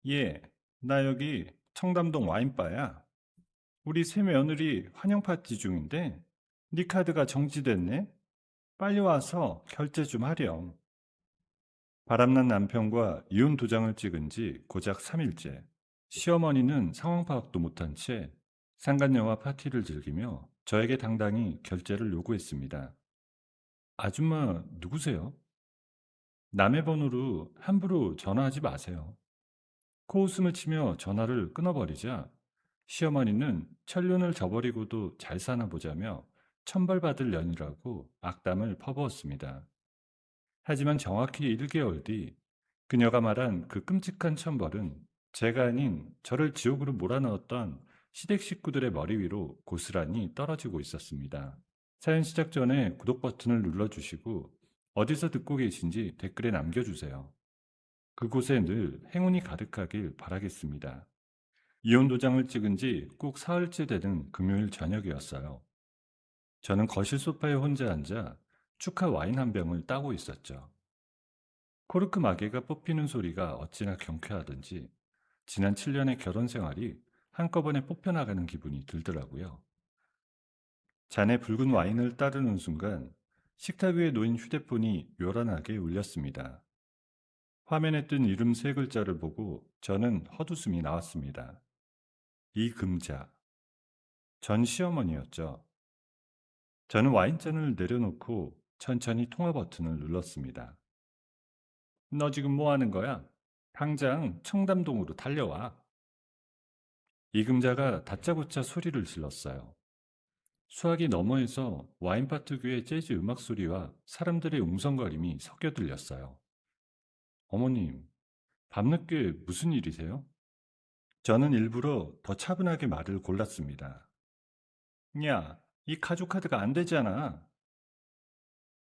예, 나 여기 청담동 와인바야. 우리 새 며느리 환영 파티 중인데 네 카드가 정지됐네. 빨리 와서 결제 좀 하렴. 바람난 남편과 이혼 도장을 찍은 지 고작 3일째. 시어머니는 상황 파악도 못한 채 상간녀와 파티를 즐기며 저에게 당당히 결제를 요구했습니다. 아줌마 누구세요? 남의 번호로 함부로 전화하지 마세요. 코웃음을 치며 전화를 끊어버리자 시어머니는 천륜을 저버리고도 잘 사나 보자며 천벌받을 년이라고 악담을 퍼부었습니다. 하지만 정확히 1개월 뒤 그녀가 말한 그 끔찍한 천벌은 제가 아닌 저를 지옥으로 몰아넣었던 시댁 식구들의 머리 위로 고스란히 떨어지고 있었습니다. 사연 시작 전에 구독 버튼을 눌러주시고 어디서 듣고 계신지 댓글에 남겨주세요. 그곳에 늘 행운이 가득하길 바라겠습니다. 이혼 도장을 찍은 지 꼭 사흘째 되는 금요일 저녁이었어요. 저는 거실 소파에 혼자 앉아 축하 와인 한 병을 따고 있었죠. 코르크 마개가 뽑히는 소리가 어찌나 경쾌하던지 지난 7년의 결혼 생활이 한꺼번에 뽑혀나가는 기분이 들더라고요. 잔에 붉은 와인을 따르는 순간 식탁 위에 놓인 휴대폰이 요란하게 울렸습니다. 화면에 뜬 이름 세 글자를 보고 저는 헛웃음이 나왔습니다. 이금자. 전 시어머니였죠. 저는 와인잔을 내려놓고 천천히 통화 버튼을 눌렀습니다. 너 지금 뭐 하는 거야? 당장 청담동으로 달려와. 이금자가 다짜고짜 소리를 질렀어요. 수화기 너머에서 와인 파트교의 재즈 음악 소리와 사람들의 웅성거림이 섞여 들렸어요. 어머님, 밤늦게 무슨 일이세요? 저는 일부러 더 차분하게 말을 골랐습니다. 야, 이 가족 카드가 안 되잖아.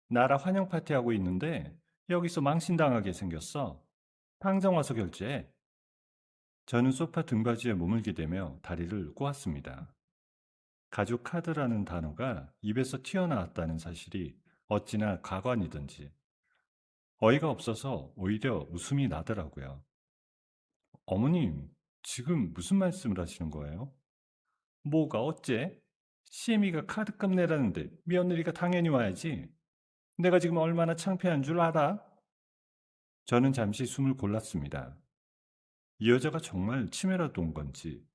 나라 환영 파티하고 있는데 여기서 망신당하게 생겼어. 당장 와서 결제해. 저는 소파 등받이에 몸을 기대며 다리를 꼬았습니다. 가족 카드라는 단어가 입에서 튀어나왔다는 사실이 어찌나 가관이든지 어이가 없어서 오히려 웃음이 나더라고요. 어머님, 지금 무슨 말씀을 하시는 거예요? 뭐가 어째? CM이가 카드값 내라는데 며느리가 당연히 와야지. 내가 지금 얼마나 창피한 줄 알아? 저는 잠시 숨을 골랐습니다. 이 여자가 정말 치매라도 온 건지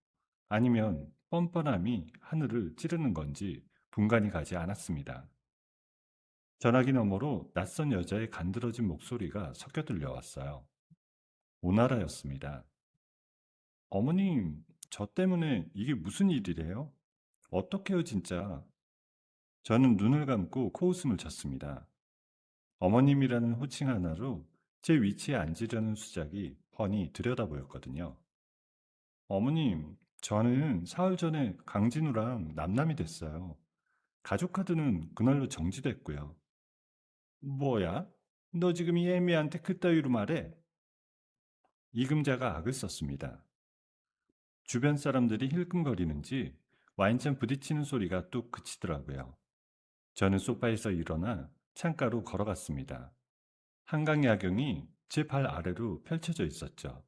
아니면 뻔뻔함이 하늘을 찌르는 건지 분간이 가지 않았습니다. 전화기 너머로 낯선 여자의 간드러진 목소리가 섞여 들려왔어요. 오나라였습니다. 어머님, 저 때문에 이게 무슨 일이래요? 어떡해요, 진짜. 저는 눈을 감고 코웃음을 쳤습니다. 어머님이라는 호칭 하나로 제 위치에 앉으려는 수작이 훤히 들여다 보였거든요. 어머님, 저는 사흘 전에 강진우랑 남남이 됐어요. 가족 카드는 그날로 정지됐고요. 뭐야? 너 지금 이 애미한테 그따위로 말해? 이금자가 악을 썼습니다. 주변 사람들이 힐끔거리는지 와인잔 부딪히는 소리가 뚝 그치더라고요. 저는 소파에서 일어나 창가로 걸어갔습니다. 한강 야경이 제 발 아래로 펼쳐져 있었죠.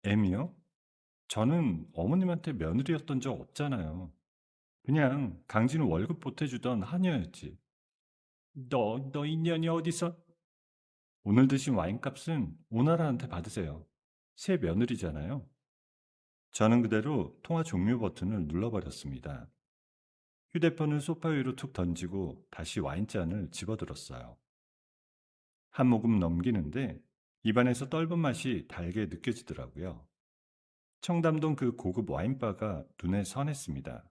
애미요? 저는 어머님한테 며느리였던 적 없잖아요. 그냥 강진우 월급 보태주던 하녀였지. 너 인연이 어디서? 오늘 드신 와인값은 오나라한테 받으세요. 새 며느리잖아요. 저는 그대로 통화 종료 버튼을 눌러버렸습니다. 휴대폰을 소파 위로 툭 던지고 다시 와인잔을 집어들었어요. 한 모금 넘기는데 입안에서 떫은 맛이 달게 느껴지더라고요. 청담동 그 고급 와인바가 눈에 선했습니다.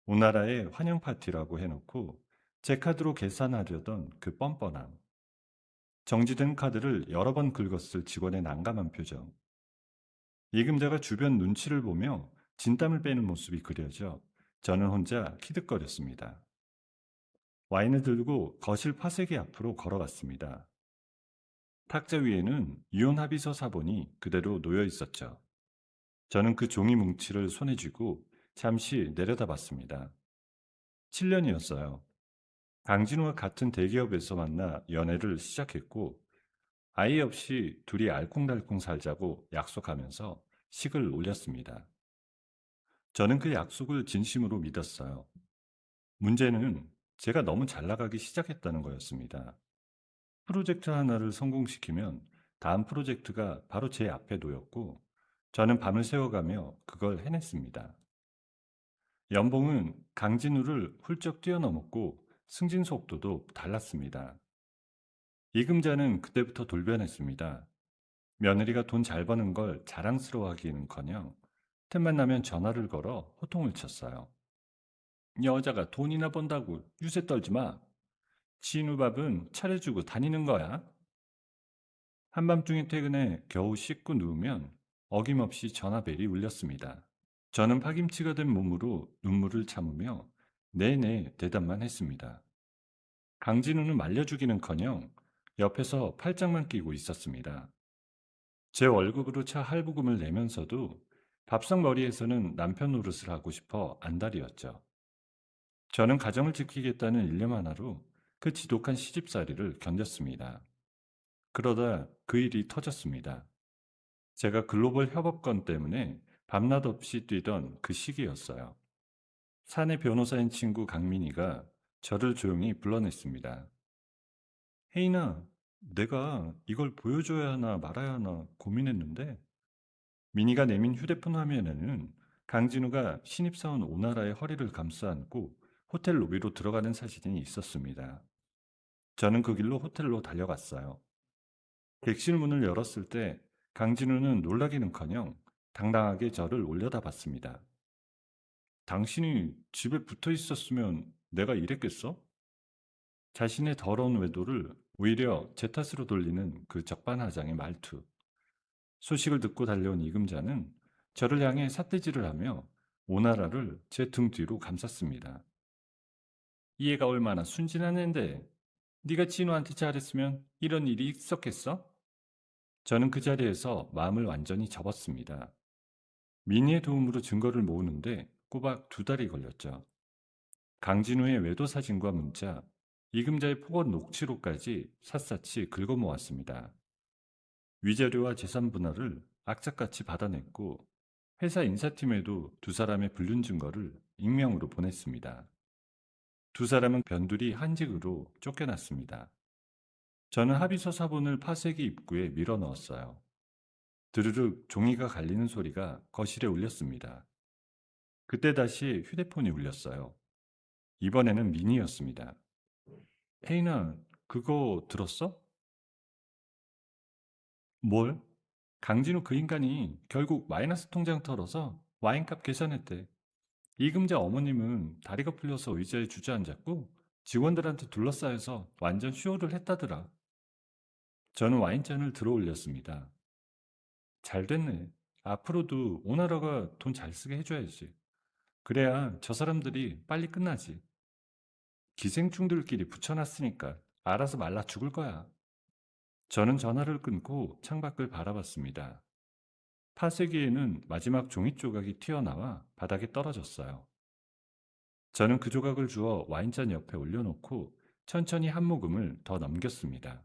오나라의 환영 파티라고 해놓고 제 카드로 계산하려던 그 뻔뻔함. 정지된 카드를 여러 번 긁었을 직원의 난감한 표정. 예금자가 주변 눈치를 보며 진땀을 빼는 모습이 그려져 저는 혼자 키득거렸습니다. 와인을 들고 거실 파쇄기 앞으로 걸어갔습니다. 탁자 위에는 이혼 합의서 사본이 그대로 놓여 있었죠. 저는 그 종이 뭉치를 손에 쥐고 잠시 내려다봤습니다. 7년이었어요. 강진우와 같은 대기업에서 만나 연애를 시작했고 아이 없이 둘이 알콩달콩 살자고 약속하면서 식을 올렸습니다. 저는 그 약속을 진심으로 믿었어요. 문제는 제가 너무 잘 나가기 시작했다는 거였습니다. 프로젝트 하나를 성공시키면 다음 프로젝트가 바로 제 앞에 놓였고, 저는 밤을 새워가며 그걸 해냈습니다. 연봉은 강진우를 훌쩍 뛰어넘었고 승진 속도도 달랐습니다. 이금자는 그때부터 돌변했습니다. 며느리가 돈 잘 버는 걸 자랑스러워하기는커녕 틈만 나면 전화를 걸어 호통을 쳤어요. 여자가 돈이나 번다고 유세 떨지 마. 진우밥은 차려주고 다니는 거야. 한밤중에 퇴근해 겨우 씻고 누우면 어김없이 전화벨이 울렸습니다. 저는 파김치가 된 몸으로 눈물을 참으며 네네 대답만 했습니다. 강진우는 말려주기는커녕 옆에서 팔짱만 끼고 있었습니다. 제 월급으로 차 할부금을 내면서도 밥상머리에서는 남편 노릇을 하고 싶어 안달이었죠. 저는 가정을 지키겠다는 일념 하나로 그 지독한 시집살이를 견뎠습니다. 그러다 그 일이 터졌습니다. 제가 글로벌 협업권 때문에 밤낮 없이 뛰던 그 시기였어요. 사내 변호사인 친구 강민이가 저를 조용히 불러냈습니다. 혜인아, 내가 이걸 보여줘야 하나 말아야 하나 고민했는데, 민희가 내민 휴대폰 화면에는 강진우가 신입사원 오나라의 허리를 감싸 안고 호텔 로비로 들어가는 사진이 있었습니다. 저는 그 길로 호텔로 달려갔어요. 객실 문을 열었을 때 강진우는 놀라기는커녕 당당하게 저를 올려다봤습니다. 당신이 집에 붙어 있었으면 내가 이랬겠어? 자신의 더러운 외도를 오히려 제 탓으로 돌리는 그 적반하장의 말투. 소식을 듣고 달려온 이금자는 저를 향해 삿대질을 하며 오나라를 제 등 뒤로 감쌌습니다. 얘가 얼마나 순진한 앤데 네가 진우한테 잘했으면 이런 일이 있었겠어? 저는 그 자리에서 마음을 완전히 접었습니다. 민희의 도움으로 증거를 모으는데 꼬박 2달이 걸렸죠. 강진우의 외도 사진과 문자, 이금자의 폭언 녹취록까지 샅샅이 긁어 모았습니다. 위자료와 재산 분할을 악착같이 받아냈고 회사 인사팀에도 2사람의 불륜 증거를 익명으로 보냈습니다. 2사람은 변두리 한직으로 쫓겨났습니다. 저는 합의서 사본을 파쇄기 입구에 밀어 넣었어요. 드르륵 종이가 갈리는 소리가 거실에 울렸습니다. 그때 다시 휴대폰이 울렸어요. 이번에는 미니였습니다. 혜인아, 그거 들었어? 뭘? 강진우 그 인간이 결국 마이너스 통장 털어서 와인값 계산했대. 이금자 어머님은 다리가 풀려서 의자에 주저앉았고 직원들한테 둘러싸여서 완전 쇼를 했다더라. 저는 와인잔을 들어 올렸습니다. 잘 됐네. 앞으로도 오나라가 돈 잘 쓰게 해줘야지. 그래야 저 사람들이 빨리 끝나지. 기생충들끼리 붙여놨으니까 알아서 말라 죽을 거야. 저는 전화를 끊고 창밖을 바라봤습니다. 파쇄기에는 마지막 종이 조각이 튀어나와 바닥에 떨어졌어요. 저는 그 조각을 주워 와인잔 옆에 올려놓고 천천히 한 모금을 더 넘겼습니다.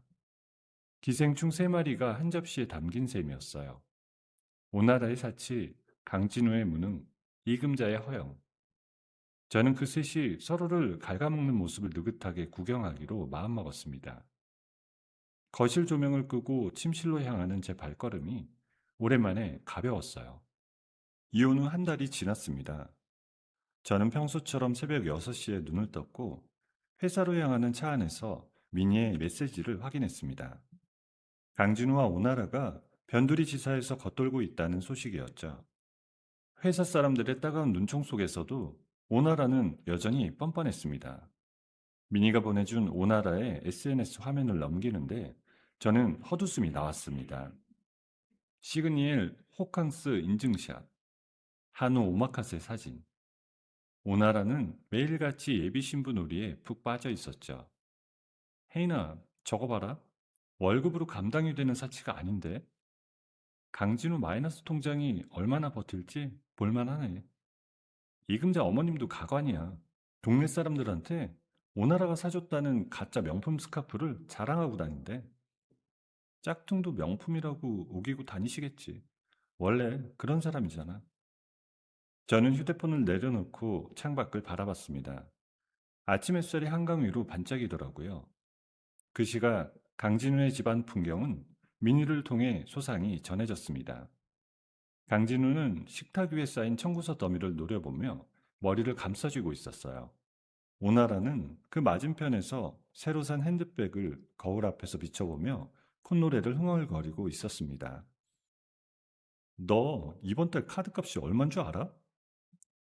기생충 3마리가 한 접시에 담긴 셈이었어요. 오나라의 사치, 강진우의 무능, 이금자의 허영. 저는 그 셋이 서로를 갉아먹는 모습을 느긋하게 구경하기로 마음먹었습니다. 거실 조명을 끄고 침실로 향하는 제 발걸음이 오랜만에 가벼웠어요. 이혼 후 1달이 지났습니다. 저는 평소처럼 새벽 6시에 눈을 떴고 회사로 향하는 차 안에서 미니의 메시지를 확인했습니다. 강진우와 오나라가 변두리 지사에서 겉돌고 있다는 소식이었죠. 회사 사람들의 따가운 눈총 속에서도 오나라는 여전히 뻔뻔했습니다. 미니가 보내준 오나라의 SNS 화면을 넘기는데 저는 헛웃음이 나왔습니다. 시그니엘 호캉스 인증샷, 한우 오마카세 사진. 오나라는 매일같이 예비신부 놀이에 푹 빠져 있었죠. 혜인아, 저거 봐라. 월급으로 감당이 되는 사치가 아닌데. 강진우 마이너스 통장이 얼마나 버틸지 볼만하네. 이금자 어머님도 가관이야. 동네 사람들한테 오나라가 사줬다는 가짜 명품 스카프를 자랑하고 다닌대. 짝퉁도 명품이라고 우기고 다니시겠지. 원래 그런 사람이잖아. 저는 휴대폰을 내려놓고 창밖을 바라봤습니다. 아침 햇살이 한강 위로 반짝이더라고요. 그 시각 강진우의 집안 풍경은 민희를 통해 소상히 전해졌습니다. 강진우는 식탁 위에 쌓인 청구서 더미를 노려보며 머리를 감싸쥐고 있었어요. 오나라는 그 맞은편에서 새로 산 핸드백을 거울 앞에서 비춰보며 콧노래를 흥얼거리고 있었습니다. 너 이번 달 카드값이 얼만 줄 알아?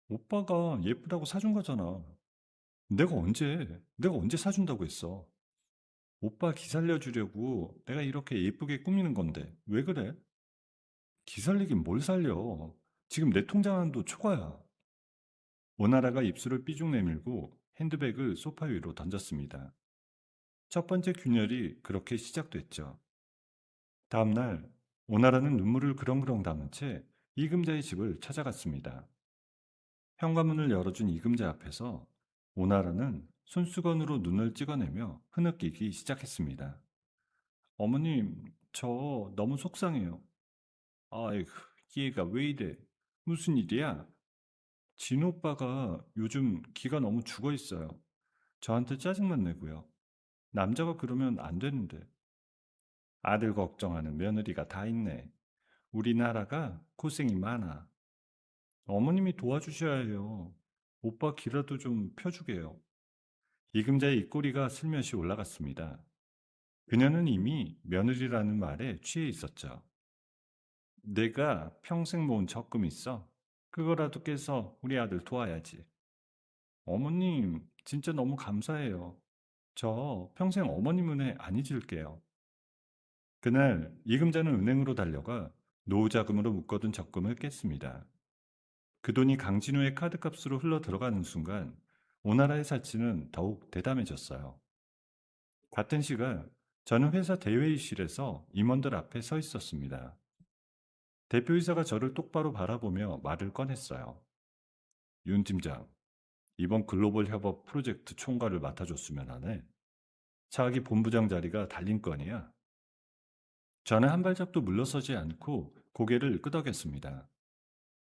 오빠가 예쁘다고 사준 거잖아. 내가 언제 사준다고 했어? 오빠 기살려 주려고 내가 이렇게 예쁘게 꾸미는 건데 왜 그래? 기살리긴 뭘 살려. 지금 내 통장 안도 초과야. 오나라가 입술을 삐죽 내밀고 핸드백을 소파 위로 던졌습니다. 첫 번째 균열이 그렇게 시작됐죠. 다음 날 오나라는 눈물을 그렁그렁 담은 채 이금자의 집을 찾아갔습니다. 현관문을 열어준 이금자 앞에서 오나라는 손수건으로 눈을 찍어내며 흐느끼기 시작했습니다. 어머님, 저 너무 속상해요. 아이고, 얘가 왜 이래? 무슨 일이야? 진호 오빠가 요즘 기가 너무 죽어 있어요. 저한테 짜증만 내고요. 남자가 그러면 안 되는데. 아들 걱정하는 며느리가 다 있네. 우리나라가 고생이 많아. 어머님이 도와주셔야 해요. 오빠 기라도 좀 펴주게요. 이금자의 입꼬리가 슬며시 올라갔습니다. 그녀는 이미 며느리라는 말에 취해 있었죠. 내가 평생 모은 적금 있어. 그거라도 깨서 우리 아들 도와야지. 어머님, 진짜 너무 감사해요. 저 평생 어머님 은혜 안 잊을게요. 그날 이금자는 은행으로 달려가 노후자금으로 묶어둔 적금을 깼습니다. 그 돈이 강진우의 카드값으로 흘러 들어가는 순간 오나라의 사치는 더욱 대담해졌어요. 같은 시간 저는 회사 대회의실에서 임원들 앞에 서 있었습니다. 대표이사가 저를 똑바로 바라보며 말을 꺼냈어요. 윤 팀장, 이번 글로벌 협업 프로젝트 총괄을 맡아줬으면 하네. 차기 본부장 자리가 달린 건이야. 저는 한 발짝도 물러서지 않고 고개를 끄덕였습니다.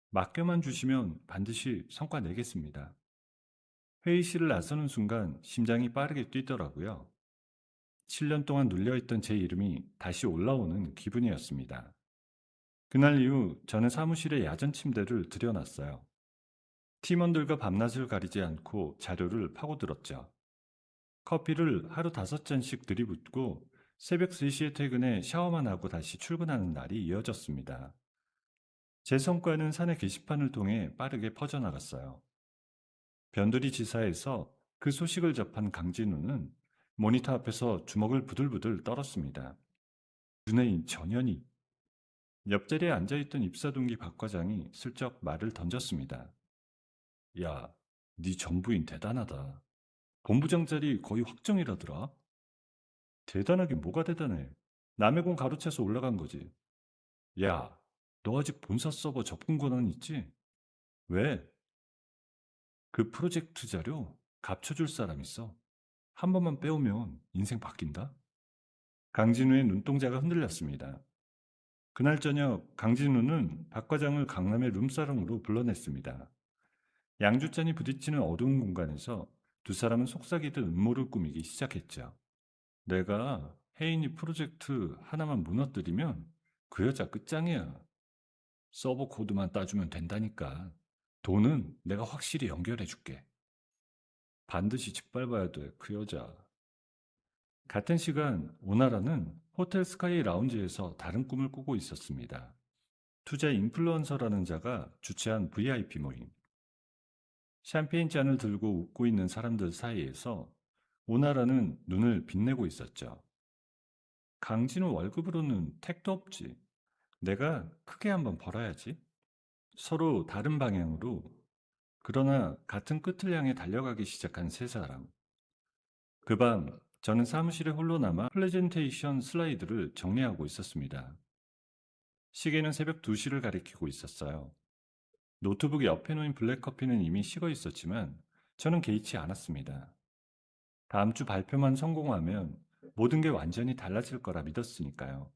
맡겨만 주시면 반드시 성과 내겠습니다. 회의실을 나서는 순간 심장이 빠르게 뛰더라고요. 7년 동안 눌려있던 제 이름이 다시 올라오는 기분이었습니다. 그날 이후 저는 사무실에 야전 침대를 들여놨어요. 팀원들과 밤낮을 가리지 않고 자료를 파고들었죠. 커피를 하루 5잔씩 들이붓고 새벽 3시에 퇴근해 샤워만 하고 다시 출근하는 날이 이어졌습니다. 제 성과는 사내 게시판을 통해 빠르게 퍼져나갔어요. 변두리 지사에서 그 소식을 접한 강진우는 모니터 앞에서 주먹을 부들부들 떨었습니다. 윤혜인 전현희. 옆자리에 앉아있던 입사동기 박 과장이 슬쩍 말을 던졌습니다. 야, 네 전부인 대단하다. 본부장 자리 거의 확정이라더라. 대단하긴 뭐가 대단해. 남의 공 가로채서 올라간 거지. 야, 너 아직 본사 서버 접근 권한 있지? 왜? 그 프로젝트 자료 감춰줄 사람 있어. 한 번만 빼오면 인생 바뀐다. 강진우의 눈동자가 흔들렸습니다. 그날 저녁 강진우는 박 과장을 강남의 룸사롱으로 불러냈습니다. 양주잔이 부딪히는 어두운 공간에서 두 사람은 속삭이듯 음모를 꾸미기 시작했죠. 내가 혜인이 프로젝트 하나만 무너뜨리면 그 여자 끝장이야. 서버 코드만 따주면 된다니까. 돈은 내가 확실히 연결해줄게. 반드시 짓밟아야 돼, 그 여자. 같은 시간 오나라는 호텔 스카이 라운지에서 다른 꿈을 꾸고 있었습니다. 투자 인플루언서라는 자가 주최한 VIP 모임. 샴페인 잔을 들고 웃고 있는 사람들 사이에서 오나라는 눈을 빛내고 있었죠. 강진우 월급으로는 택도 없지. 내가 크게 한번 벌어야지. 서로 다른 방향으로, 그러나 같은 끝을 향해 달려가기 시작한 세 사람. 그 밤 저는 사무실에 홀로 남아 프레젠테이션 슬라이드를 정리하고 있었습니다. 시계는 새벽 2시를 가리키고 있었어요. 노트북 옆에 놓인 블랙커피는 이미 식어 있었지만 저는 개의치 않았습니다. 다음 주 발표만 성공하면 모든 게 완전히 달라질 거라 믿었으니까요.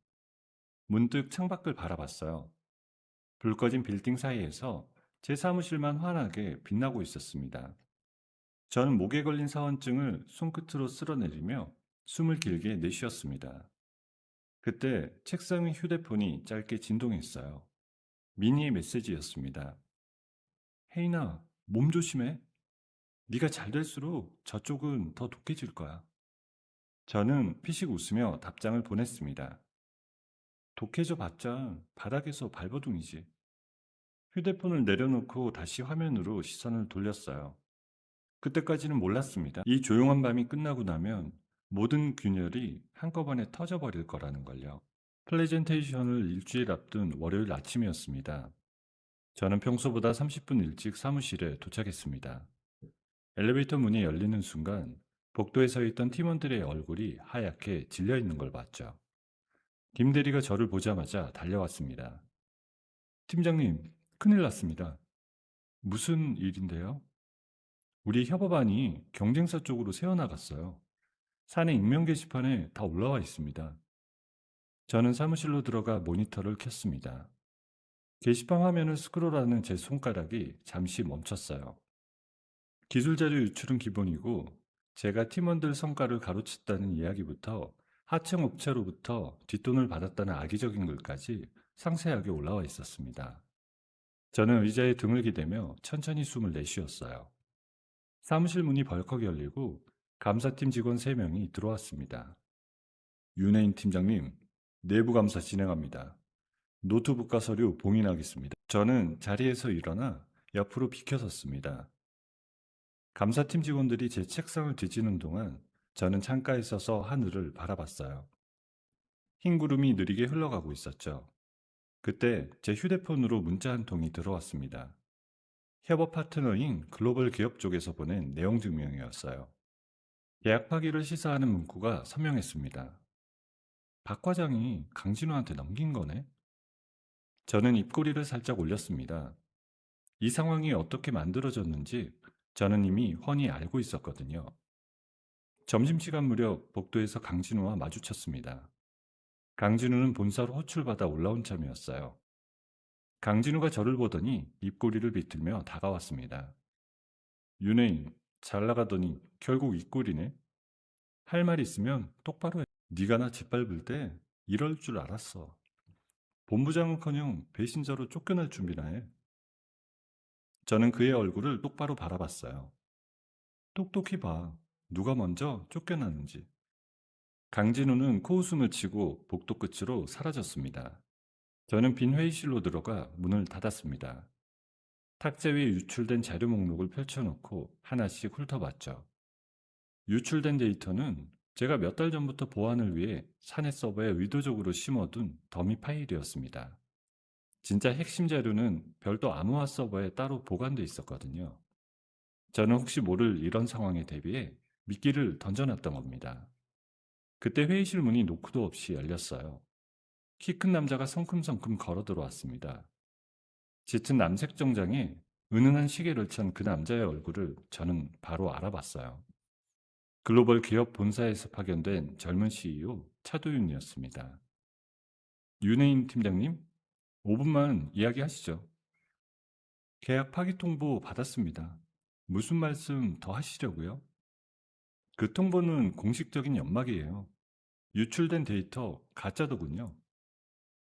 문득 창밖을 바라봤어요. 불 꺼진 빌딩 사이에서 제 사무실만 환하게 빛나고 있었습니다. 저는 목에 걸린 사원증을 손끝으로 쓸어내리며 숨을 길게 내쉬었습니다. 그때 책상 위 휴대폰이 짧게 진동했어요. 미니의 메시지였습니다. 혜인아, 몸 조심해. 네가 잘 될수록 저쪽은 더 독해질 거야. 저는 피식 웃으며 답장을 보냈습니다. 독해져 봤자 바닥에서 발버둥이지. 휴대폰을 내려놓고 다시 화면으로 시선을 돌렸어요. 그때까지는 몰랐습니다. 이 조용한 밤이 끝나고 나면 모든 균열이 한꺼번에 터져버릴 거라는 걸요. 프레젠테이션을 일주일 앞둔 월요일 아침이었습니다. 저는 평소보다 30분 일찍 사무실에 도착했습니다. 엘리베이터 문이 열리는 순간 복도에 서 있던 팀원들의 얼굴이 하얗게 질려 있는 걸 봤죠. 김 대리가 저를 보자마자 달려왔습니다. 팀장님, 큰일 났습니다. 무슨 일인데요? 우리 협업안이 경쟁사 쪽으로 새어나갔어요. 사내 익명 게시판에 다 올라와 있습니다. 저는 사무실로 들어가 모니터를 켰습니다. 게시판 화면을 스크롤하는 제 손가락이 잠시 멈췄어요. 기술 자료 유출은 기본이고 제가 팀원들 성과를 가로챘다는 이야기부터 하청 업체로부터 뒷돈을 받았다는 악의적인 글까지 상세하게 올라와 있었습니다. 저는 의자에 등을 기대며 천천히 숨을 내쉬었어요. 사무실 문이 벌컥 열리고 감사팀 직원 3명이 들어왔습니다. 윤혜인 팀장님, 내부 감사 진행합니다. 노트북과 서류 봉인하겠습니다. 저는 자리에서 일어나 옆으로 비켜섰습니다. 감사팀 직원들이 제 책상을 뒤지는 동안 저는 창가에 서서 하늘을 바라봤어요. 흰 구름이 느리게 흘러가고 있었죠. 그때 제 휴대폰으로 문자 한 통이 들어왔습니다. 협업 파트너인 글로벌 기업 쪽에서 보낸 내용 증명이었어요. 계약 파기를 시사하는 문구가 선명했습니다. 박 과장이 강진우한테 넘긴 거네? 저는 입꼬리를 살짝 올렸습니다. 이 상황이 어떻게 만들어졌는지 저는 이미 훤히 알고 있었거든요. 점심시간 무렵 복도에서 강진우와 마주쳤습니다. 강진우는 본사로 호출받아 올라온 참이었어요. 강진우가 저를 보더니 입꼬리를 비틀며 다가왔습니다. 윤혜인, 잘 나가더니 결국 이 꼴이네. 할 말 있으면 똑바로 해. 네가 나 짓밟을 때 이럴 줄 알았어. 본부장은커녕 배신자로 쫓겨날 준비나 해. 저는 그의 얼굴을 똑바로 바라봤어요. 똑똑히 봐. 누가 먼저 쫓겨나는지. 강진우는 코웃음을 치고 복도 끝으로 사라졌습니다. 저는 빈 회의실로 들어가 문을 닫았습니다. 탁자 위에 유출된 자료 목록을 펼쳐놓고 하나씩 훑어봤죠. 유출된 데이터는 제가 몇 달 전부터 보안을 위해 사내 서버에 의도적으로 심어둔 더미 파일이었습니다. 진짜 핵심 자료는 별도 암호화 서버에 따로 보관돼 있었거든요. 저는 혹시 모를 이런 상황에 대비해 미끼를 던져놨던 겁니다. 그때 회의실 문이 노크도 없이 열렸어요. 키 큰 남자가 성큼성큼 걸어 들어왔습니다. 짙은 남색 정장에 은은한 시계를 찬 그 남자의 얼굴을 저는 바로 알아봤어요. 글로벌 기업 본사에서 파견된 젊은 CEO 차도윤이었습니다. 윤혜인 팀장님, 5분만 이야기하시죠. 계약 파기 통보 받았습니다. 무슨 말씀 더 하시려고요? 그 통보는 공식적인 연막이에요. 유출된 데이터 가짜더군요.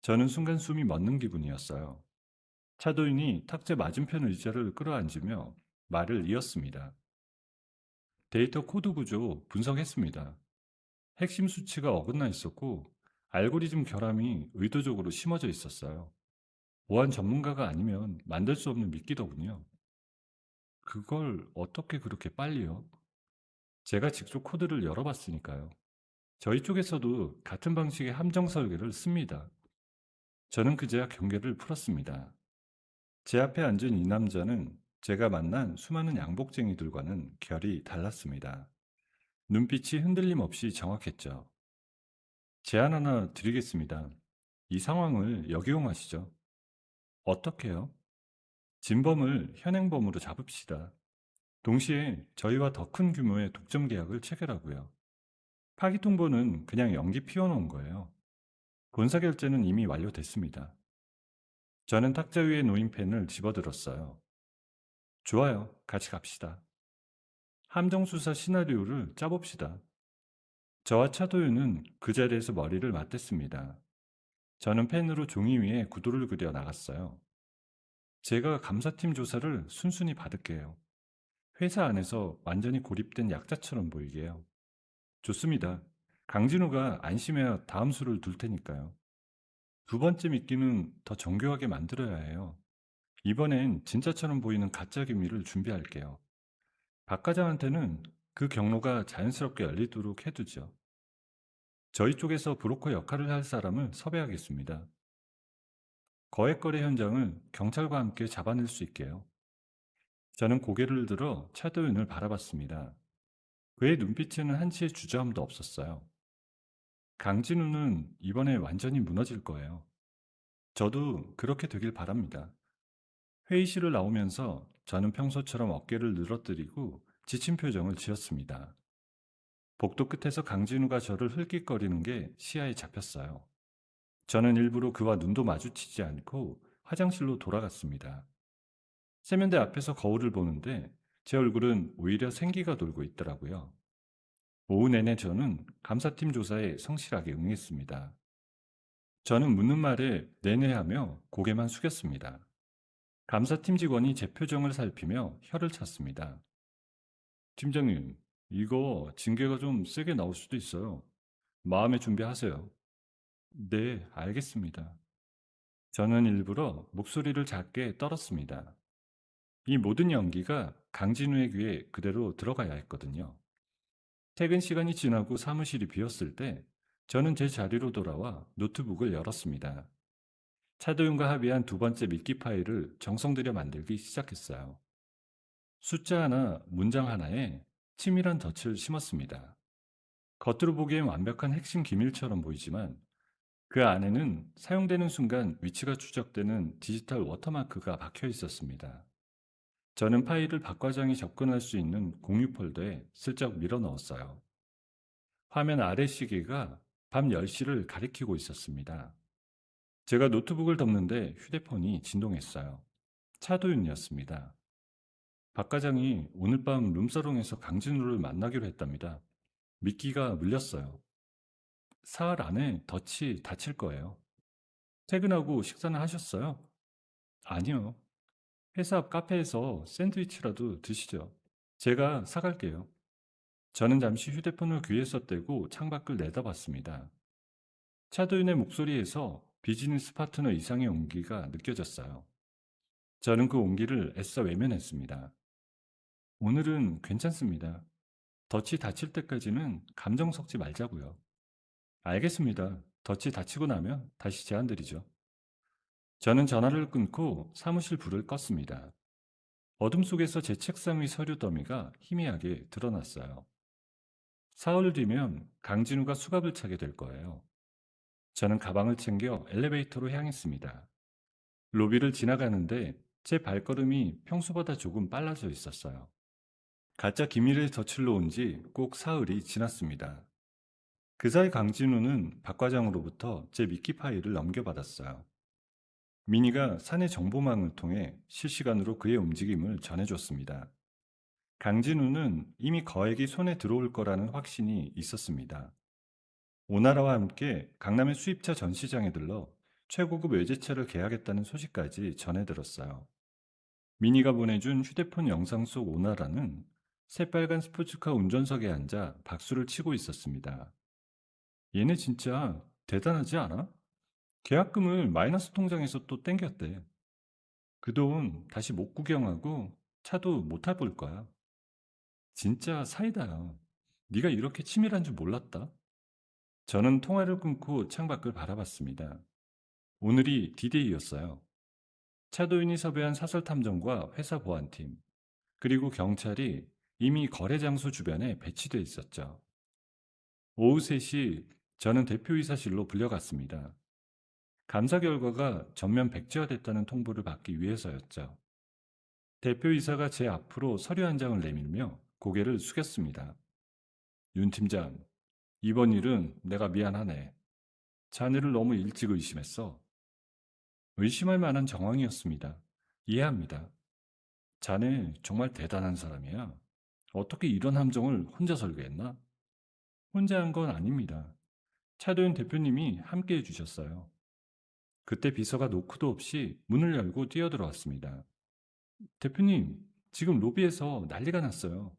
저는 순간 숨이 멎는 기분이었어요. 차도인이 탁자 맞은편 의자를 끌어앉으며 말을 이었습니다. 데이터 코드 구조 분석했습니다. 핵심 수치가 어긋나 있었고 알고리즘 결함이 의도적으로 심어져 있었어요. 보안 전문가가 아니면 만들 수 없는 미끼더군요. 그걸 어떻게 그렇게 빨리요? 제가 직접 코드를 열어봤으니까요. 저희 쪽에서도 같은 방식의 함정 설계를 씁니다. 저는 그제야 경계를 풀었습니다. 제 앞에 앉은 이 남자는 제가 만난 수많은 양복쟁이들과는 결이 달랐습니다. 눈빛이 흔들림 없이 정확했죠. 제안 하나 드리겠습니다. 이 상황을 역이용하시죠. 어떻게요? 진범을 현행범으로 잡읍시다. 동시에 저희와 더 큰 규모의 독점 계약을 체결하고요. 파기 통보는 그냥 연기 피워놓은 거예요. 본사 결제는 이미 완료됐습니다. 저는 탁자 위에 놓인 펜을 집어들었어요. 좋아요. 같이 갑시다. 함정수사 시나리오를 짜봅시다. 저와 차도윤은 그 자리에서 머리를 맞댔습니다. 저는 펜으로 종이 위에 구도를 그려 나갔어요. 제가 감사팀 조사를 순순히 받을게요. 회사 안에서 완전히 고립된 약자처럼 보이게요. 좋습니다. 강진우가 안심해야 다음 수를 둘 테니까요. 두 번째 미끼는 더 정교하게 만들어야 해요. 이번엔 진짜처럼 보이는 가짜 기밀을 준비할게요. 박 과장한테는 그 경로가 자연스럽게 열리도록 해두죠. 저희 쪽에서 브로커 역할을 할 사람을 섭외하겠습니다. 거액거래 현장을 경찰과 함께 잡아낼 수 있게요. 저는 고개를 들어 차도윤을 바라봤습니다. 그의 눈빛에는 한치의 주저함도 없었어요. 강진우는 이번에 완전히 무너질 거예요. 저도 그렇게 되길 바랍니다. 회의실을 나오면서 저는 평소처럼 어깨를 늘어뜨리고 지친 표정을 지었습니다. 복도 끝에서 강진우가 저를 흘낏거리는 게 시야에 잡혔어요. 저는 일부러 그와 눈도 마주치지 않고 화장실로 돌아갔습니다. 세면대 앞에서 거울을 보는데 제 얼굴은 오히려 생기가 돌고 있더라고요. 오후 내내 저는 감사팀 조사에 성실하게 응했습니다. 저는 묻는 말에 내내하며 고개만 숙였습니다. 감사팀 직원이 제 표정을 살피며 혀를 찼습니다. 팀장님, 이거 징계가 좀 세게 나올 수도 있어요. 마음의 준비하세요. 네, 알겠습니다. 저는 일부러 목소리를 작게 떨었습니다. 이 모든 연기가 강진우의 귀에 그대로 들어가야 했거든요. 퇴근 시간이 지나고 사무실이 비었을 때 저는 제 자리로 돌아와 노트북을 열었습니다. 차도윤과 합의한 두 번째 미끼 파일을 정성 들여 만들기 시작했어요. 숫자 하나, 문장 하나에 치밀한 덫을 심었습니다. 겉으로 보기엔 완벽한 핵심 기밀처럼 보이지만 그 안에는 사용되는 순간 위치가 추적되는 디지털 워터마크가 박혀 있었습니다. 저는 파일을 박 과장이 접근할 수 있는 공유 폴더에 슬쩍 밀어 넣었어요. 화면 아래 시계가 밤 10시를 가리키고 있었습니다. 제가 노트북을 덮는데 휴대폰이 진동했어요. 차도윤이었습니다. 박 과장이 오늘 밤 룸사롱에서 강진우를 만나기로 했답니다. 미끼가 물렸어요. 사흘 안에 덫이 닫힐 거예요. 퇴근하고 식사는 하셨어요? 아니요. 회사 앞 카페에서 샌드위치라도 드시죠. 제가 사갈게요. 저는 잠시 휴대폰을 귀에서 떼고 창밖을 내다봤습니다. 차도윤의 목소리에서 비즈니스 파트너 이상의 온기가 느껴졌어요. 저는 그 온기를 애써 외면했습니다. 오늘은 괜찮습니다. 덫이 닫힐 때까지는 감정 섞지 말자고요. 알겠습니다. 덫이 닫히고 나면 다시 제안드리죠. 저는 전화를 끊고 사무실 불을 껐습니다. 어둠 속에서 제 책상 위 서류 더미가 희미하게 드러났어요. 사흘 뒤면 강진우가 수갑을 차게 될 거예요. 저는 가방을 챙겨 엘리베이터로 향했습니다. 로비를 지나가는데 제 발걸음이 평소보다 조금 빨라져 있었어요. 가짜 기밀을 저질러 온 지 꼭 사흘이 지났습니다. 그 사이 강진우는 박 과장으로부터 제 미끼 파일을 넘겨받았어요. 미니가 사내 정보망을 통해 실시간으로 그의 움직임을 전해줬습니다. 강진우는 이미 거액이 손에 들어올 거라는 확신이 있었습니다. 오나라와 함께 강남의 수입차 전시장에 들러 최고급 외제차를 계약했다는 소식까지 전해 들었어요. 미니가 보내준 휴대폰 영상 속 오나라는 새빨간 스포츠카 운전석에 앉아 박수를 치고 있었습니다. 얘네 진짜 대단하지 않아? 계약금을 마이너스 통장에서 또 땡겼대. 그 돈 다시 못 구경하고 차도 못 타볼 거야. 진짜 사이다야. 네가 이렇게 치밀한 줄 몰랐다. 저는 통화를 끊고 창밖을 바라봤습니다. 오늘이 디데이였어요. 차도인이 섭외한 사설탐정과 회사 보안팀, 그리고 경찰이 이미 거래 장소 주변에 배치돼 있었죠. 오후 3시 저는 대표이사실로 불려갔습니다. 감사 결과가 전면 백지화됐다는 통보를 받기 위해서였죠. 대표이사가 제 앞으로 서류 한 장을 내밀며 고개를 숙였습니다. 윤 팀장, 이번 일은 내가 미안하네. 자네를 너무 일찍 의심했어. 의심할 만한 정황이었습니다. 이해합니다. 자네 정말 대단한 사람이야. 어떻게 이런 함정을 혼자 설계했나? 혼자 한 건 아닙니다. 차도현 대표님이 함께 해주셨어요. 그때 비서가 노크도 없이 문을 열고 뛰어들어왔습니다. 대표님, 지금 로비에서 난리가 났어요.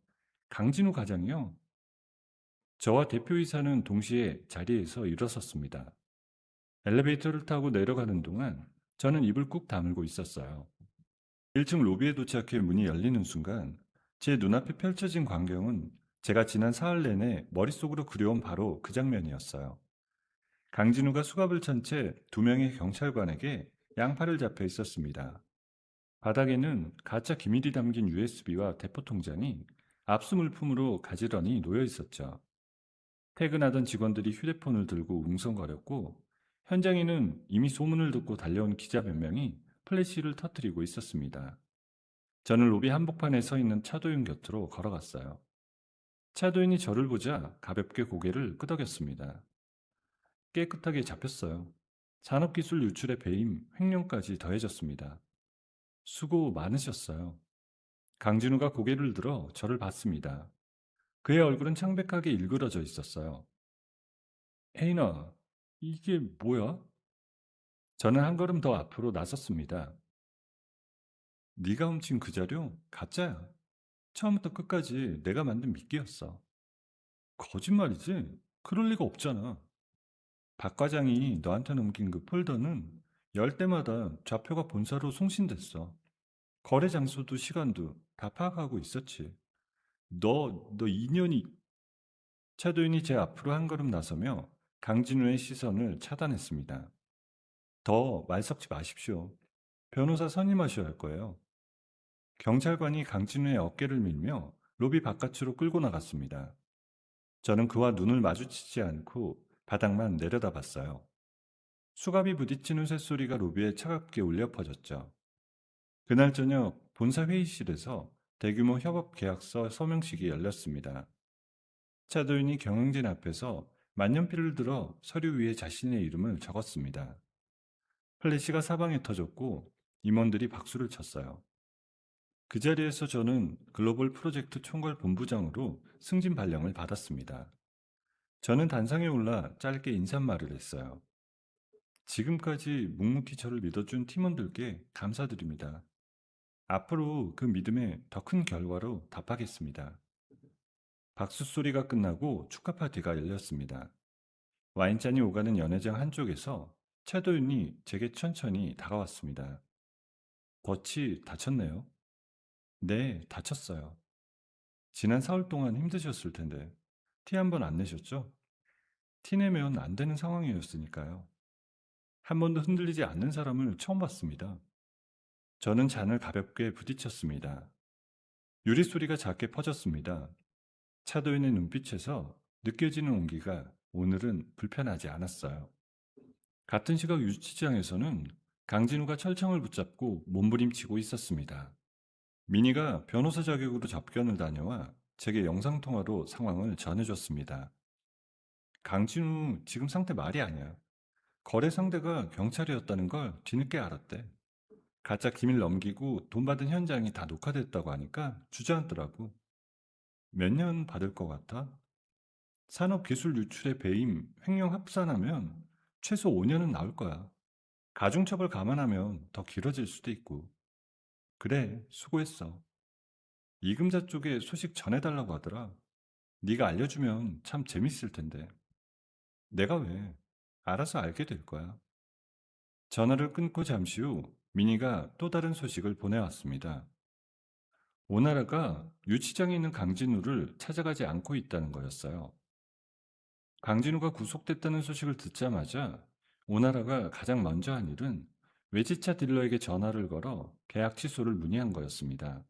강진우 과장이요. 저와 대표이사는 동시에 자리에서 일어섰습니다. 엘리베이터를 타고 내려가는 동안 저는 입을 꾹 다물고 있었어요. 1층 로비에 도착해 문이 열리는 순간 제 눈앞에 펼쳐진 광경은 제가 지난 사흘 내내 머릿속으로 그려온 바로 그 장면이었어요. 강진우가 수갑을 찬 채 두 명의 경찰관에게 양팔을 잡혀 있었습니다. 바닥에는 가짜 기밀이 담긴 USB와 대포 통장이 압수 물품으로 가지런히 놓여 있었죠. 퇴근하던 직원들이 휴대폰을 들고 웅성거렸고 현장에는 이미 소문을 듣고 달려온 기자 몇 명이 플래시를 터뜨리고 있었습니다. 저는 로비 한복판에 서 있는 차도윤 곁으로 걸어갔어요. 차도윤이 저를 보자 가볍게 고개를 끄덕였습니다. 깨끗하게 잡혔어요. 산업기술 유출의 배임, 횡령까지 더해졌습니다. 수고 많으셨어요. 강진우가 고개를 들어 저를 봤습니다. 그의 얼굴은 창백하게 일그러져 있었어요. 혜인아, 이게 뭐야? 저는 한 걸음 더 앞으로 나섰습니다. 네가 훔친 그 자료 가짜야. 처음부터 끝까지 내가 만든 미끼였어. 거짓말이지? 그럴 리가 없잖아. 박 과장이 너한테 넘긴 그 폴더는 열 때마다 좌표가 본사로 송신됐어. 거래 장소도 시간도 다 파악하고 있었지. 너 인연이... 차도인이 제 앞으로 한 걸음 나서며 강진우의 시선을 차단했습니다. 더 말 섞지 마십시오. 변호사 선임하셔야 할 거예요. 경찰관이 강진우의 어깨를 밀며 로비 바깥으로 끌고 나갔습니다. 저는 그와 눈을 마주치지 않고 바닥만 내려다봤어요. 수갑이 부딪히는 쇳소리가 로비에 차갑게 울려 퍼졌죠. 그날 저녁 본사 회의실에서 대규모 협업 계약서 서명식이 열렸습니다. 차도인이 경영진 앞에서 만년필을 들어 서류 위에 자신의 이름을 적었습니다. 플래시가 사방에 터졌고 임원들이 박수를 쳤어요. 그 자리에서 저는 글로벌 프로젝트 총괄 본부장으로 승진 발령을 받았습니다. 저는 단상에 올라 짧게 인사말을 했어요. 지금까지 묵묵히 저를 믿어준 팀원들께 감사드립니다. 앞으로 그 믿음에 더 큰 결과로 답하겠습니다. 박수 소리가 끝나고 축하 파티가 열렸습니다. 와인잔이 오가는 연회장 한쪽에서 차도윤이 제게 천천히 다가왔습니다. 덫이 다쳤네요. 네, 다쳤어요. 지난 사흘 동안 힘드셨을 텐데 티 한 번 안 내셨죠? 티 내면 안 되는 상황이었으니까요. 한 번도 흔들리지 않는 사람을 처음 봤습니다. 저는 잔을 가볍게 부딪혔습니다. 유리 소리가 작게 퍼졌습니다. 차도인의 눈빛에서 느껴지는 온기가 오늘은 불편하지 않았어요. 같은 시각 유치장에서는 강진우가 철창을 붙잡고 몸부림치고 있었습니다. 미니가 변호사 자격으로 접견을 다녀와 제게 영상통화로 상황을 전해줬습니다. 강진우 지금 상태 말이 아니야. 거래 상대가 경찰이었다는 걸 뒤늦게 알았대. 가짜 기밀 넘기고 돈 받은 현장이 다 녹화됐다고 하니까 주저앉더라고. 몇 년 받을 것 같아? 산업기술 유출의 배임, 횡령 합산하면 최소 5년은 나올 거야. 가중처벌 감안하면 더 길어질 수도 있고. 그래, 수고했어. 이금자 쪽에 소식 전해달라고 하더라. 네가 알려주면 참 재밌을 텐데. 내가 왜? 알아서 알게 될 거야. 전화를 끊고 잠시 후 미니가 또 다른 소식을 보내왔습니다. 오나라가 유치장에 있는 강진우를 찾아가지 않고 있다는 거였어요. 강진우가 구속됐다는 소식을 듣자마자 오나라가 가장 먼저 한 일은 외제차 딜러에게 전화를 걸어 계약 취소를 문의한 거였습니다.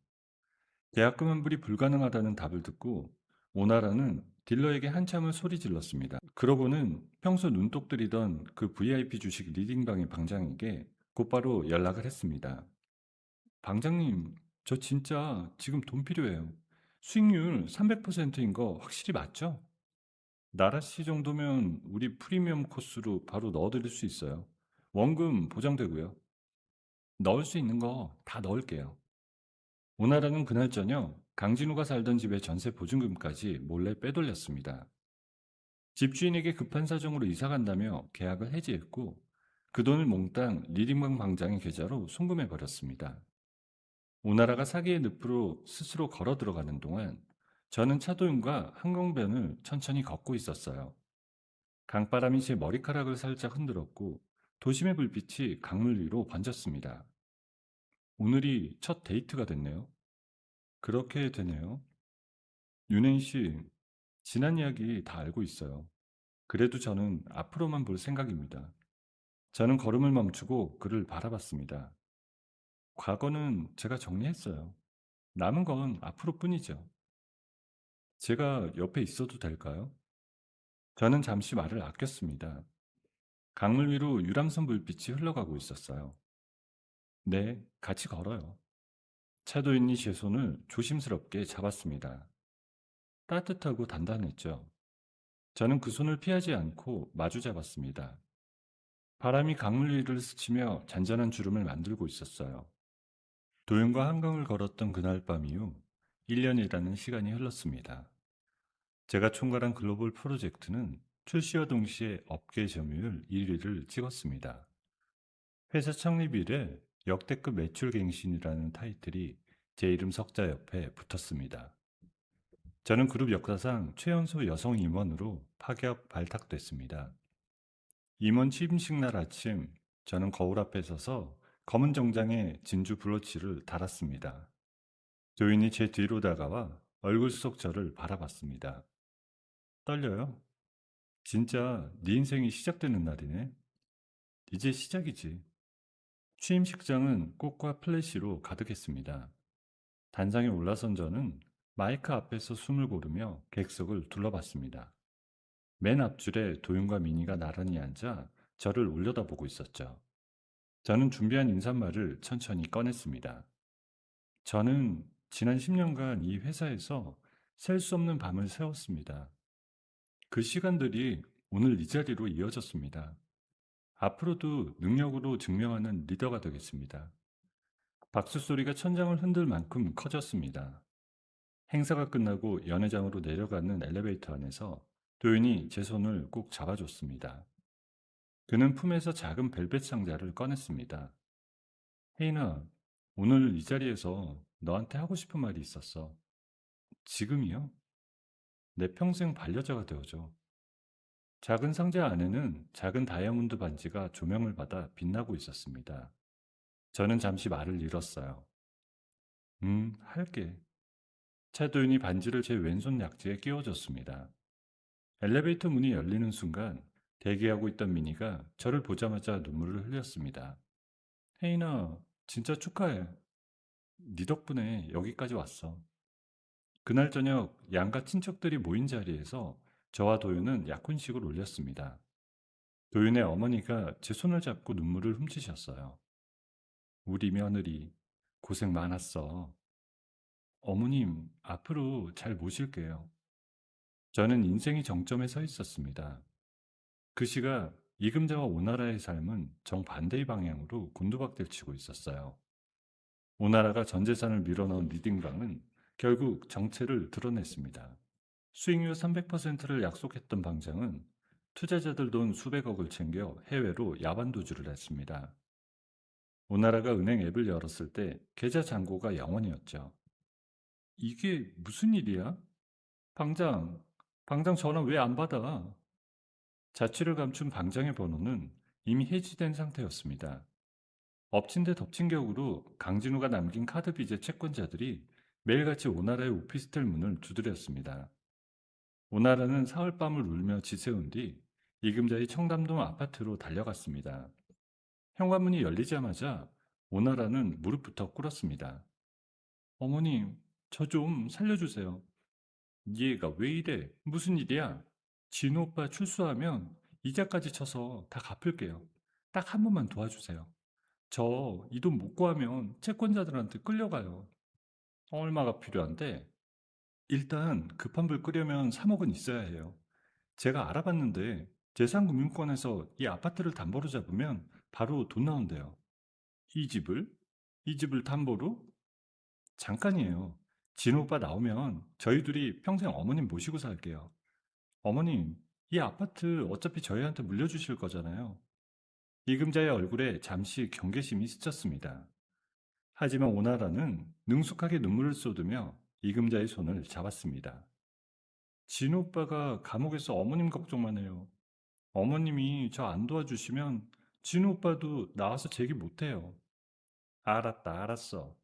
계약금 환불이 불가능하다는 답을 듣고 오나라는 딜러에게 한참을 소리 질렀습니다. 그러고는 평소 눈독 들이던 그 VIP 주식 리딩방의 방장에게 곧바로 연락을 했습니다. 방장님, 저 진짜 지금 돈 필요해요. 수익률 300%인 거 확실히 맞죠? 나라 씨 정도면 우리 프리미엄 코스로 바로 넣어드릴 수 있어요. 원금 보장되고요. 넣을 수 있는 거 다 넣을게요. 오나라는 그날 저녁 강진우가 살던 집의 전세 보증금까지 몰래 빼돌렸습니다. 집주인에게 급한 사정으로 이사 간다며 계약을 해지했고 그 돈을 몽땅 리딩방 방장의 계좌로 송금해 버렸습니다. 오나라가 사기의 늪으로 스스로 걸어 들어가는 동안 저는 차도윤과 한강변을 천천히 걷고 있었어요. 강바람이 제 머리카락을 살짝 흔들었고 도심의 불빛이 강물 위로 번졌습니다. 오늘이 첫 데이트가 됐네요. 그렇게 되네요. 윤혜인 씨, 지난 이야기 다 알고 있어요. 그래도 저는 앞으로만 볼 생각입니다. 저는 걸음을 멈추고 그를 바라봤습니다. 과거는 제가 정리했어요. 남은 건 앞으로뿐이죠. 제가 옆에 있어도 될까요? 저는 잠시 말을 아꼈습니다. 강물 위로 유람선 불빛이 흘러가고 있었어요. 네, 같이 걸어요. 차도인이 제 손을 조심스럽게 잡았습니다. 따뜻하고 단단했죠. 저는 그 손을 피하지 않고 마주 잡았습니다. 바람이 강물 위를 스치며 잔잔한 주름을 만들고 있었어요. 도윤과 한강을 걸었던 그날 밤 이후 1년이라는 시간이 흘렀습니다. 제가 총괄한 글로벌 프로젝트는 출시와 동시에 업계 점유율 1위를 찍었습니다. 회사 창립 이래 역대급 매출 갱신이라는 타이틀이 제 이름 석자 옆에 붙었습니다. 저는 그룹 역사상 최연소 여성 임원으로 파격 발탁됐습니다. 임원 취임식 날 아침, 저는 거울 앞에 서서 검은 정장에 진주 브로치를 달았습니다. 조인이 제 뒤로 다가와 얼굴 속 저를 바라봤습니다. 떨려요? 진짜 네 인생이 시작되는 날이네. 이제 시작이지. 취임식장은 꽃과 플래시로 가득했습니다. 단상에 올라선 저는 마이크 앞에서 숨을 고르며 객석을 둘러봤습니다. 맨 앞줄에 도윤과 미니가 나란히 앉아 저를 올려다보고 있었죠. 저는 준비한 인사말을 천천히 꺼냈습니다. 저는 지난 10년간 이 회사에서 셀 수 없는 밤을 새웠습니다. 그 시간들이 오늘 이 자리로 이어졌습니다. 앞으로도 능력으로 증명하는 리더가 되겠습니다. 박수 소리가 천장을 흔들 만큼 커졌습니다. 행사가 끝나고 연회장으로 내려가는 엘리베이터 안에서 도윤이 제 손을 꼭 잡아줬습니다. 그는 품에서 작은 벨벳 상자를 꺼냈습니다. 혜인아, 오늘 이 자리에서 너한테 하고 싶은 말이 있었어. 지금이요? 내 평생 반려자가 되어줘. 작은 상자 안에는 작은 다이아몬드 반지가 조명을 받아 빛나고 있었습니다. 저는 잠시 말을 잃었어요. 할게. 차도윤이 반지를 제 왼손 약지에 끼워줬습니다. 엘리베이터 문이 열리는 순간 대기하고 있던 미니가 저를 보자마자 눈물을 흘렸습니다. 혜인아, 진짜 축하해. 네 덕분에 여기까지 왔어. 그날 저녁 양가 친척들이 모인 자리에서 저와 도윤은 약혼식을 올렸습니다. 도윤의 어머니가 제 손을 잡고 눈물을 훔치셨어요. 우리 며느리 고생 많았어. 어머님, 앞으로 잘 모실게요. 저는 인생의 정점에 서 있었습니다. 그 시각 이금자와 오나라의 삶은 정반대의 방향으로 곤두박질 치고 있었어요. 오나라가 전 재산을 밀어넣은 리딩방은 결국 정체를 드러냈습니다. 수익률 300%를 약속했던 방장은 투자자들 돈 수백억을 챙겨 해외로 야반도주를 했습니다. 오나라가 은행 앱을 열었을 때 계좌 잔고가 0원이었죠. 이게 무슨 일이야? 방장, 방장 전화 왜 안 받아? 자취를 감춘 방장의 번호는 이미 해지된 상태였습니다. 엎친 데 덮친 격으로 강진우가 남긴 카드 빚의 채권자들이 매일같이 오나라의 오피스텔 문을 두드렸습니다. 오나라는 사흘밤을 울며 지새운 뒤 이금자의 청담동 아파트로 달려갔습니다. 현관문이 열리자마자 오나라는 무릎부터 꿇었습니다. 어머님, 저 좀 살려주세요. 얘가 왜 이래? 무슨 일이야? 진우 오빠 출소하면 이자까지 쳐서 다 갚을게요. 딱 한 번만 도와주세요. 저 이 돈 못 구하면 채권자들한테 끌려가요. 얼마가 필요한데? 일단 급한 불 끄려면 3억은 있어야 해요. 제가 알아봤는데 재산금융권에서 이 아파트를 담보로 잡으면 바로 돈 나온대요. 이 집을? 이 집을 담보로? 잠깐이에요. 진호 오빠 나오면 저희 둘이 평생 어머님 모시고 살게요. 어머님, 이 아파트 어차피 저희한테 물려주실 거잖아요. 이금자의 얼굴에 잠시 경계심이 스쳤습니다. 하지만 오나라는 능숙하게 눈물을 쏟으며 이금자의 손을 잡았습니다. 진호 오빠가 감옥에서 어머님 걱정만 해요. 어머님이 저 안 도와주시면 진호 오빠도 나와서 제기 못해요. 알았다, 알았어.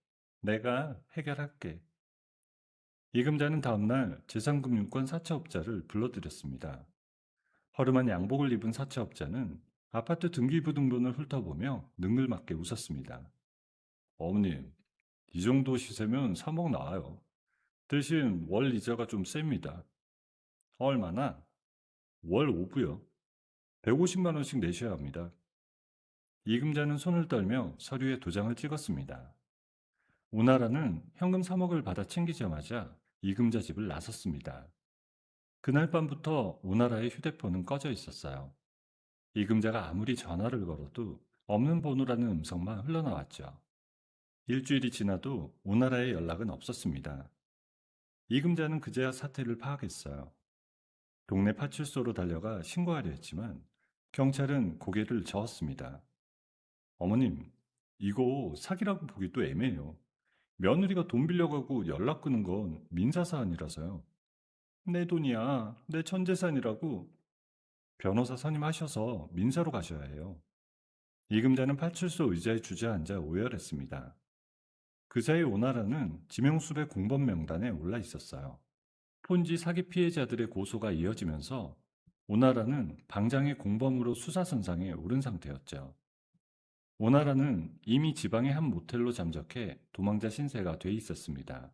내가 해결할게. 이금자는 다음날 재산금융권 사채업자를 불러들였습니다. 허름한 양복을 입은 사채업자는 아파트 등기부등본을 훑어보며 능글맞게 웃었습니다. 어머님, 이 정도 시세면 3억 나와요. 대신 월 이자가 좀 셉니다. 얼마나? 월 5부요. 150만 원씩 내셔야 합니다. 이금자는 손을 떨며 서류에 도장을 찍었습니다. 오나라는 현금 3억을 받아 챙기자마자 이금자 집을 나섰습니다. 그날 밤부터 오나라의 휴대폰은 꺼져 있었어요. 이금자가 아무리 전화를 걸어도 없는 번호라는 음성만 흘러나왔죠. 일주일이 지나도 오나라의 연락은 없었습니다. 이금자는 그제야 사태를 파악했어요. 동네 파출소로 달려가 신고하려 했지만 경찰은 고개를 저었습니다. 어머님, 이거 사기라고 보기도 애매해요. 며느리가 돈 빌려가고 연락 끊은 건 민사사안이라서요. 내 돈이야, 내 전 재산이라고. 변호사 선임하셔서 민사로 가셔야 해요. 이금자는 파출소 의자에 주저앉아 오열했습니다. 그 사이 오나라는 지명수배 공범 명단에 올라 있었어요. 폰지 사기 피해자들의 고소가 이어지면서 오나라는 방장의 공범으로 수사선상에 오른 상태였죠. 오나라는 이미 지방의 한 모텔로 잠적해 도망자 신세가 돼 있었습니다.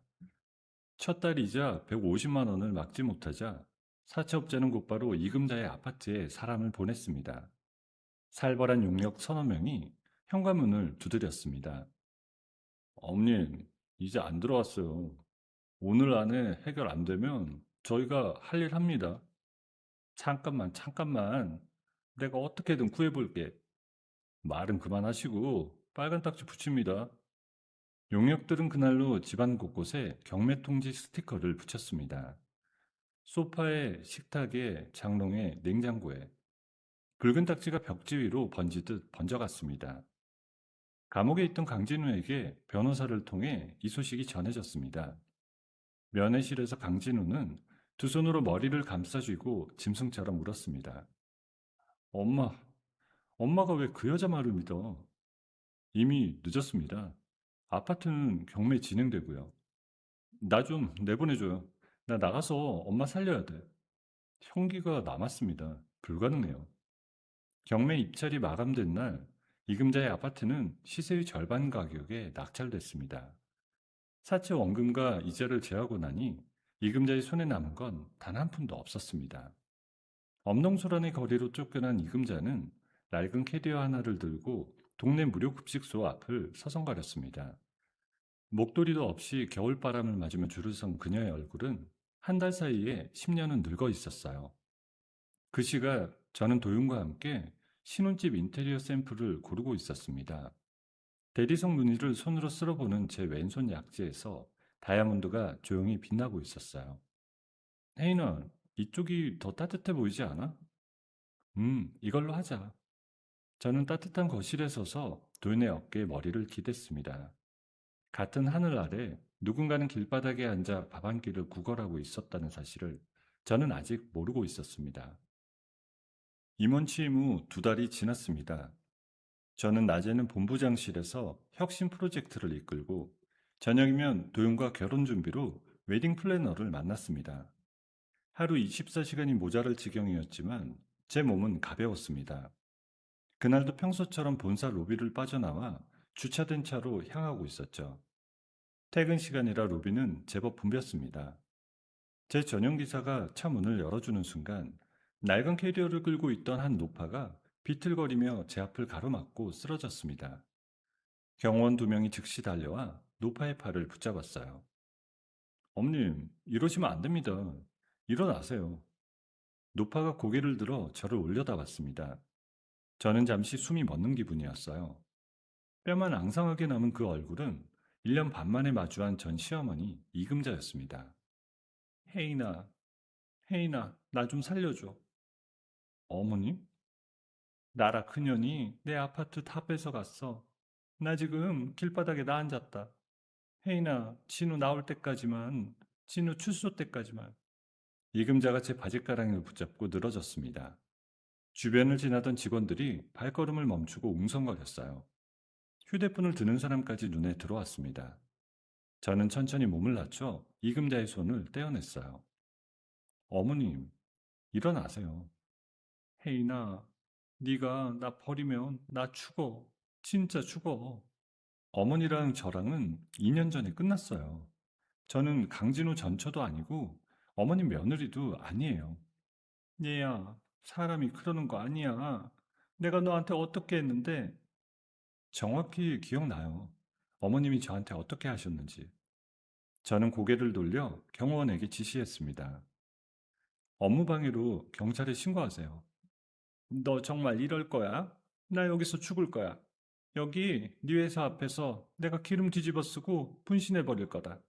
첫 달이자 150만 원을 막지 못하자 사채업자는 곧바로 이금자의 아파트에 사람을 보냈습니다. 살벌한 용역 서너 명이 현관문을 두드렸습니다. 어머님, 이제 안 들어왔어요. 오늘 안에 해결 안 되면 저희가 할 일 합니다. 잠깐만, 잠깐만. 내가 어떻게든 구해볼게. 말은 그만하시고 빨간 딱지 붙입니다. 용역들은 그날로 집안 곳곳에 경매 통지 스티커를 붙였습니다. 소파에, 식탁에, 장롱에, 냉장고에 붉은 딱지가 벽지 위로 번지듯 번져갔습니다. 감옥에 있던 강진우에게 변호사를 통해 이 소식이 전해졌습니다. 면회실에서 강진우는 두 손으로 머리를 감싸쥐고 짐승처럼 울었습니다. 엄마, 엄마가 왜 그 여자 말을 믿어? 이미 늦었습니다. 아파트는 경매 진행되고요. 나 좀 내보내줘요. 나 나가서 엄마 살려야 돼. 형기가 남았습니다. 불가능해요. 경매 입찰이 마감된 날 이금자의 아파트는 시세의 절반 가격에 낙찰됐습니다. 사채 원금과 이자를 제하고 나니 이금자의 손에 남은 건 단 한 푼도 없었습니다. 엄동소란의 거리로 쫓겨난 이금자는 낡은 캐리어 하나를 들고 동네 무료급식소 앞을 서성거렸습니다. 목도리도 없이 겨울바람을 맞으며 줄을 선 그녀의 얼굴은 한 달 사이에 10년은 늙어 있었어요. 그 시각 저는 도윤과 함께 신혼집 인테리어 샘플을 고르고 있었습니다. 대리석 무늬를 손으로 쓸어보는 제 왼손 약지에서 다이아몬드가 조용히 빛나고 있었어요. 혜인아, 이쪽이 더 따뜻해 보이지 않아? 이걸로 하자. 저는 따뜻한 거실에 서서 도윤의 어깨에 머리를 기댔습니다. 같은 하늘 아래 누군가는 길바닥에 앉아 밥 한 끼를 구걸하고 있었다는 사실을 저는 아직 모르고 있었습니다. 임원 취임 후 2달이 지났습니다. 저는 낮에는 본부장실에서 혁신 프로젝트를 이끌고 저녁이면 도윤과 결혼 준비로 웨딩 플래너를 만났습니다. 하루 24시간이 모자랄 지경이었지만 제 몸은 가벼웠습니다. 그날도 평소처럼 본사 로비를 빠져나와 주차된 차로 향하고 있었죠. 퇴근 시간이라 로비는 제법 붐볐습니다. 제 전용 기사가 차 문을 열어주는 순간 낡은 캐리어를 끌고 있던 한 노파가 비틀거리며 제 앞을 가로막고 쓰러졌습니다. 경호원 2명이 즉시 달려와 노파의 팔을 붙잡았어요. 어머님, 이러시면 안 됩니다. 일어나세요. 노파가 고개를 들어 저를 올려다봤습니다. 저는 잠시 숨이 멎는 기분이었어요. 뼈만 앙상하게 남은 그 얼굴은 1년 반 만에 마주한 전 시어머니 이금자였습니다. 혜인아, 혜인아, 나 좀 살려줘. 어머니? 나라 그년이 내 아파트 다 뺏어갔어. 나 지금 길바닥에 나 앉았다. 혜인아, 진우 나올 때까지만, 진우 출소 때까지만. 이금자가 제 바짓가랑이를 붙잡고 늘어졌습니다. 주변을 지나던 직원들이 발걸음을 멈추고 웅성거렸어요. 휴대폰을 드는 사람까지 눈에 들어왔습니다. 저는 천천히 몸을 낮춰 이금자의 손을 떼어냈어요. 어머님, 일어나세요. 혜인아, 네가 나 버리면 나 죽어. 진짜 죽어. 어머니랑 저랑은 2년 전에 끝났어요. 저는 강진우 전처도 아니고 어머님 며느리도 아니에요. 얘야, 사람이 그러는 거 아니야. 내가 너한테 어떻게 했는데 정확히 기억나요. 어머님이 저한테 어떻게 하셨는지. 저는 고개를 돌려 경호원에게 지시했습니다. 업무방해로 경찰에 신고하세요. 너 정말 이럴 거야? 나 여기서 죽을 거야. 여기 네 회사 앞에서 내가 기름 뒤집어 쓰고 분신해 버릴 거다.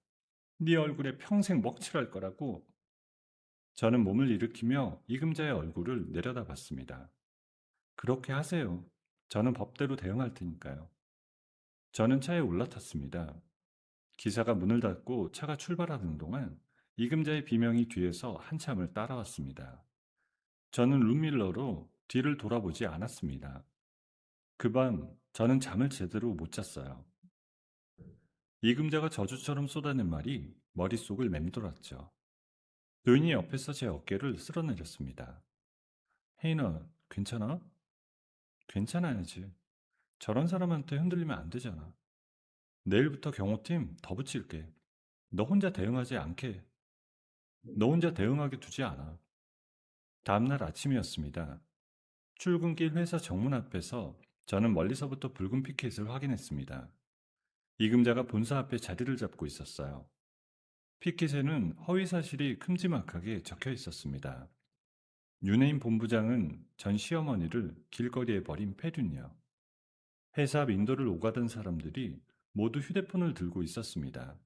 네 얼굴에 평생 먹칠할 거라고. 저는 몸을 일으키며 이금자의 얼굴을 내려다봤습니다. 그렇게 하세요. 저는 법대로 대응할 테니까요. 저는 차에 올라탔습니다. 기사가 문을 닫고 차가 출발하는 동안 이금자의 비명이 뒤에서 한참을 따라왔습니다. 저는 룸밀러로 뒤를 돌아보지 않았습니다. 그 밤 저는 잠을 제대로 못 잤어요. 이금자가 저주처럼 쏟아낸 말이 머릿속을 맴돌았죠. 노인이 옆에서 제 어깨를 쓸어내렸습니다. 혜인아, 괜찮아? 괜찮아야지. 저런 사람한테 흔들리면 안 되잖아. 내일부터 경호팀 더 붙일게. 너 혼자 대응하지 않게. 너 혼자 대응하게 두지 않아. 다음날 아침이었습니다. 출근길 회사 정문 앞에서 저는 멀리서부터 붉은 피켓을 확인했습니다. 이금자가 본사 앞에 자리를 잡고 있었어요. 피켓에는 허위 사실이 큼지막하게 적혀 있었습니다. 윤혜인 본부장은 전 시어머니를 길거리에 버린 폐륜녀. 회사 앞 인도를 오가던 사람들이 모두 휴대폰을 들고 있었습니다.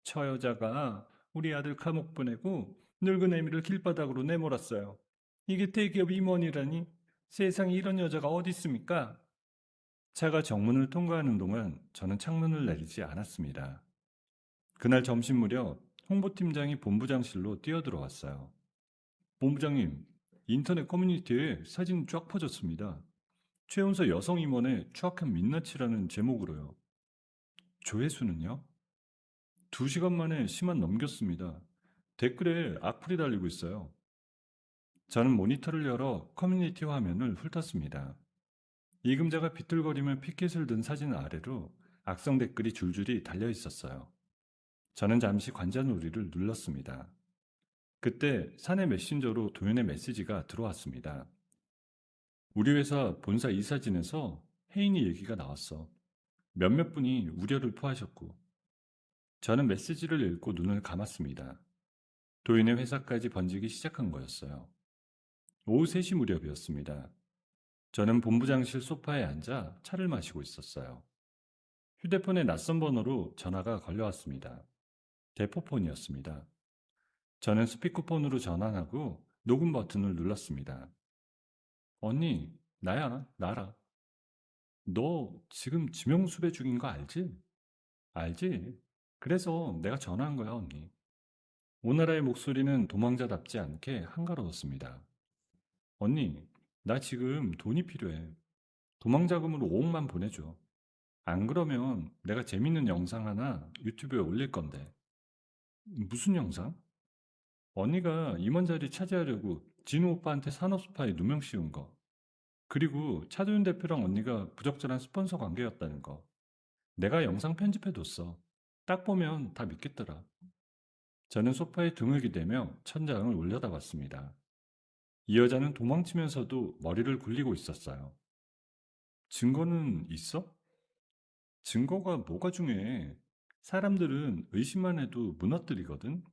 저 여자가 우리 아들 감옥 보내고 늙은 애미를 길바닥으로 내몰았어요. 이게 대기업 임원이라니 세상에 이런 여자가 어디 있습니까? 차가 정문을 통과하는 동안 저는 창문을 내리지 않았습니다. 그날 점심 무렵 홍보팀장이 본부장실로 뛰어들어왔어요. 본부장님, 인터넷 커뮤니티에 사진 쫙 퍼졌습니다. 최연소 여성 임원의 추악한 민낯이라는 제목으로요. 조회수는요? 2시간 만에 10만 넘겼습니다. 댓글에 악플이 달리고 있어요. 저는 모니터를 열어 커뮤니티 화면을 훑었습니다. 이금자가 비틀거리며 피켓을 든 사진 아래로 악성 댓글이 줄줄이 달려 있었어요. 저는 잠시 관자놀이를 눌렀습니다. 그때 사내 메신저로 도연의 메시지가 들어왔습니다. 우리 회사 본사 이사진에서 혜인이 얘기가 나왔어. 몇몇 분이 우려를 표하셨고. 저는 메시지를 읽고 눈을 감았습니다. 도인의 회사까지 번지기 시작한 거였어요. 오후 3시 무렵이었습니다. 저는 본부장실 소파에 앉아 차를 마시고 있었어요. 휴대폰에 낯선 번호로 전화가 걸려왔습니다. 대포폰이었습니다. 저는 스피커폰으로 전환하고 녹음 버튼을 눌렀습니다. 언니, 나야, 나라. 너 지금 지명수배 중인 거 알지? 알지? 그래서 내가 전화한 거야, 언니. 오나라의 목소리는 도망자답지 않게 한가로웠습니다. 언니, 나 지금 돈이 필요해. 도망자금으로 5억만 보내줘. 안 그러면 내가 재밌는 영상 하나 유튜브에 올릴 건데. 무슨 영상? 언니가 임원 자리 차지하려고 진우 오빠한테 산업 스파에 누명 씌운 거. 그리고 차도윤 대표랑 언니가 부적절한 스폰서 관계였다는 거. 내가 영상 편집해뒀어. 딱 보면 다 믿겠더라. 저는 소파에 등을 기대며 천장을 올려다봤습니다. 이 여자는 도망치면서도 머리를 굴리고 있었어요. 증거는 있어? 증거가 뭐가 중요해? 사람들은 의심만 해도 무너뜨리거든?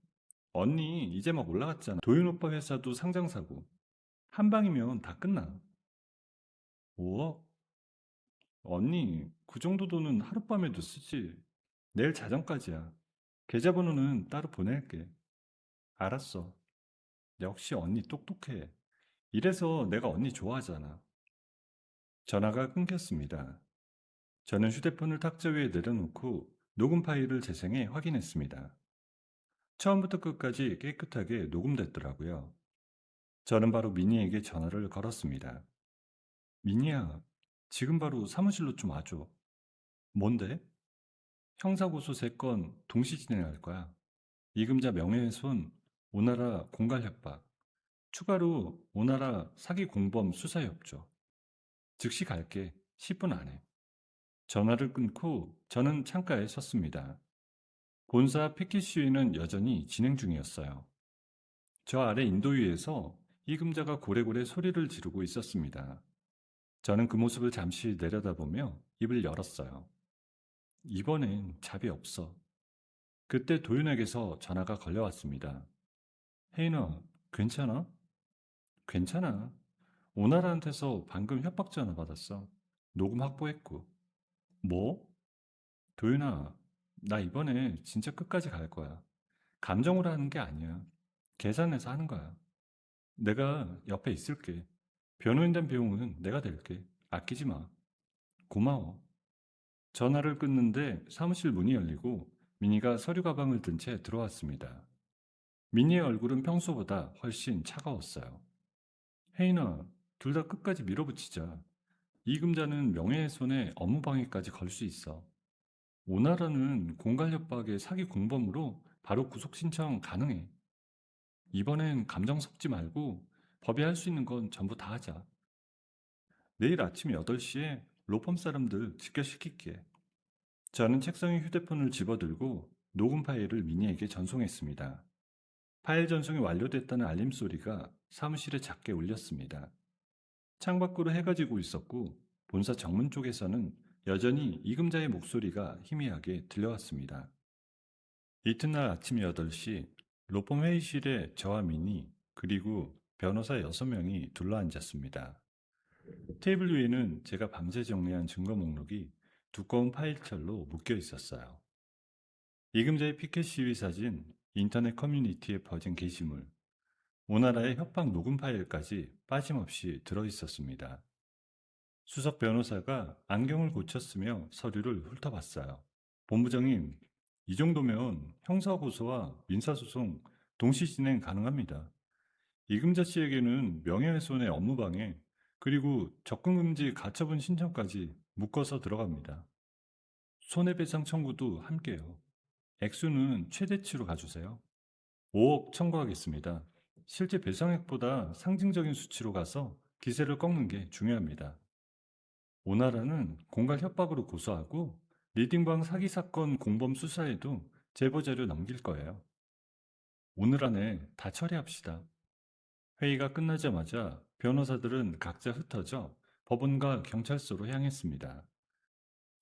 언니 이제 막 올라갔잖아. 도윤 오빠 회사도 상장사고. 한 방이면 다 끝나. 5억? 언니, 그 정도 돈은 하룻밤에도 쓰지. 내일 자정까지야. 계좌번호는 따로 보낼게. 알았어. 역시 언니 똑똑해. 이래서 내가 언니 좋아하잖아. 전화가 끊겼습니다. 저는 휴대폰을 탁자 위에 내려놓고 녹음 파일을 재생해 확인했습니다. 처음부터 끝까지 깨끗하게 녹음됐더라고요. 저는 바로 미니에게 전화를 걸었습니다. 미니야, 지금 바로 사무실로 좀 와줘. 뭔데? 형사고소 3건 동시 진행할 거야. 이금자 명예훼손, 오나라 공갈협박, 추가로 오나라 사기 공범 수사 협조. 즉시 갈게. 10분 안에. 전화를 끊고 저는 창가에 섰습니다. 본사 피켓 시위는 여전히 진행 중이었어요. 저 아래 인도위에서 이금자가 고래고래 소리를 지르고 있었습니다. 저는 그 모습을 잠시 내려다보며 입을 열었어요. 이번엔 잡이 없어. 그때 도윤에게서 전화가 걸려왔습니다. 혜인아, 괜찮아? 괜찮아. 오나라한테서 방금 협박 전화 받았어. 녹음 확보했고. 뭐? 도윤아, 나 이번에 진짜 끝까지 갈 거야. 감정으로 하는 게 아니야. 계산해서 하는 거야. 내가 옆에 있을게. 변호인단 비용은 내가 댈게. 아끼지 마. 고마워. 전화를 끊는데 사무실 문이 열리고 미니가 서류 가방을 든 채 들어왔습니다. 미니의 얼굴은 평소보다 훨씬 차가웠어요. 혜인아, 둘 다 끝까지 밀어붙이자. 이금자는 명예훼손에 업무방해까지 걸 수 있어. 오나라는 공갈협박의 사기 공범으로 바로 구속 신청 가능해. 이번엔 감정 섞지 말고 법이 할 수 있는 건 전부 다 하자. 내일 아침 8시에 로펌 사람들 직결시킬게. 저는 책상에 휴대폰을 집어들고 녹음 파일을 미니에게 전송했습니다. 파일 전송이 완료됐다는 알림 소리가 사무실에 작게 울렸습니다. 창밖으로 해가 지고 있었고 본사 정문 쪽에서는 여전히 이금자의 목소리가 희미하게 들려왔습니다. 이튿날 아침 8시 로펌 회의실에 저와 미니 그리고 변호사 6명이 둘러앉았습니다. 테이블 위에는 제가 밤새 정리한 증거 목록이 두꺼운 파일철로 묶여 있었어요. 이금자의 피켓 시위 사진, 인터넷 커뮤니티에 퍼진 게시물, 오나라의 협박 녹음 파일까지 빠짐없이 들어있었습니다. 수석 변호사가 안경을 고쳤으며 서류를 훑어봤어요. 본부장님, 이 정도면 형사고소와 민사소송 동시 진행 가능합니다. 이금자 씨에게는 명예훼손의 업무방해, 그리고 접근금지 가처분 신청까지 묶어서 들어갑니다. 손해배상 청구도 함께요. 액수는 최대치로 가주세요. 5억 청구하겠습니다. 실제 배상액보다 상징적인 수치로 가서 기세를 꺾는 게 중요합니다. 오나라는 공갈 협박으로 고소하고 리딩방 사기 사건 공범 수사에도 제보 자료 넘길 거예요. 오늘 안에 다 처리합시다. 회의가 끝나자마자 변호사들은 각자 흩어져 법원과 경찰서로 향했습니다.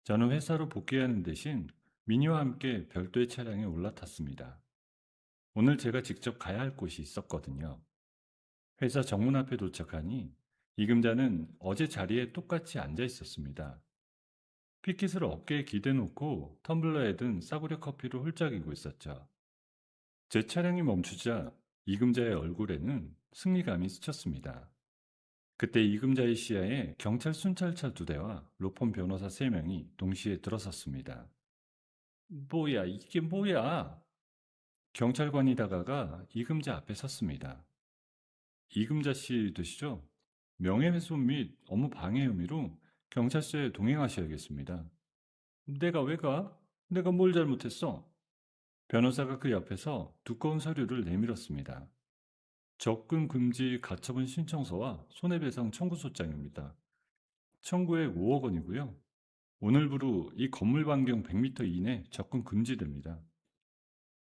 저는 회사로 복귀하는 대신 미니와 함께 별도의 차량에 올라탔습니다. 오늘 제가 직접 가야 할 곳이 있었거든요. 회사 정문 앞에 도착하니 이금자는 어제 자리에 똑같이 앉아 있었습니다. 피켓을 어깨에 기대놓고 텀블러에 든 싸구려 커피를 홀짝이고 있었죠. 제 차량이 멈추자 이금자의 얼굴에는 승리감이 스쳤습니다. 그때 이금자의 시야에 경찰 순찰차 2대와 로펌 변호사 3명이 동시에 들어섰습니다. 뭐야, 이게 뭐야? 경찰관이 다가가 이금자 앞에 섰습니다. 이금자 씨 되시죠? 명예훼손 및 업무 방해 혐의로 경찰서에 동행하셔야겠습니다. 내가 왜 가? 내가 뭘 잘못했어? 변호사가 그 옆에서 두꺼운 서류를 내밀었습니다. 접근 금지 가처분 신청서와 손해배상 청구소장입니다. 청구액 5억 원이고요. 오늘부로 이 건물 반경 100m 이내 접근 금지됩니다.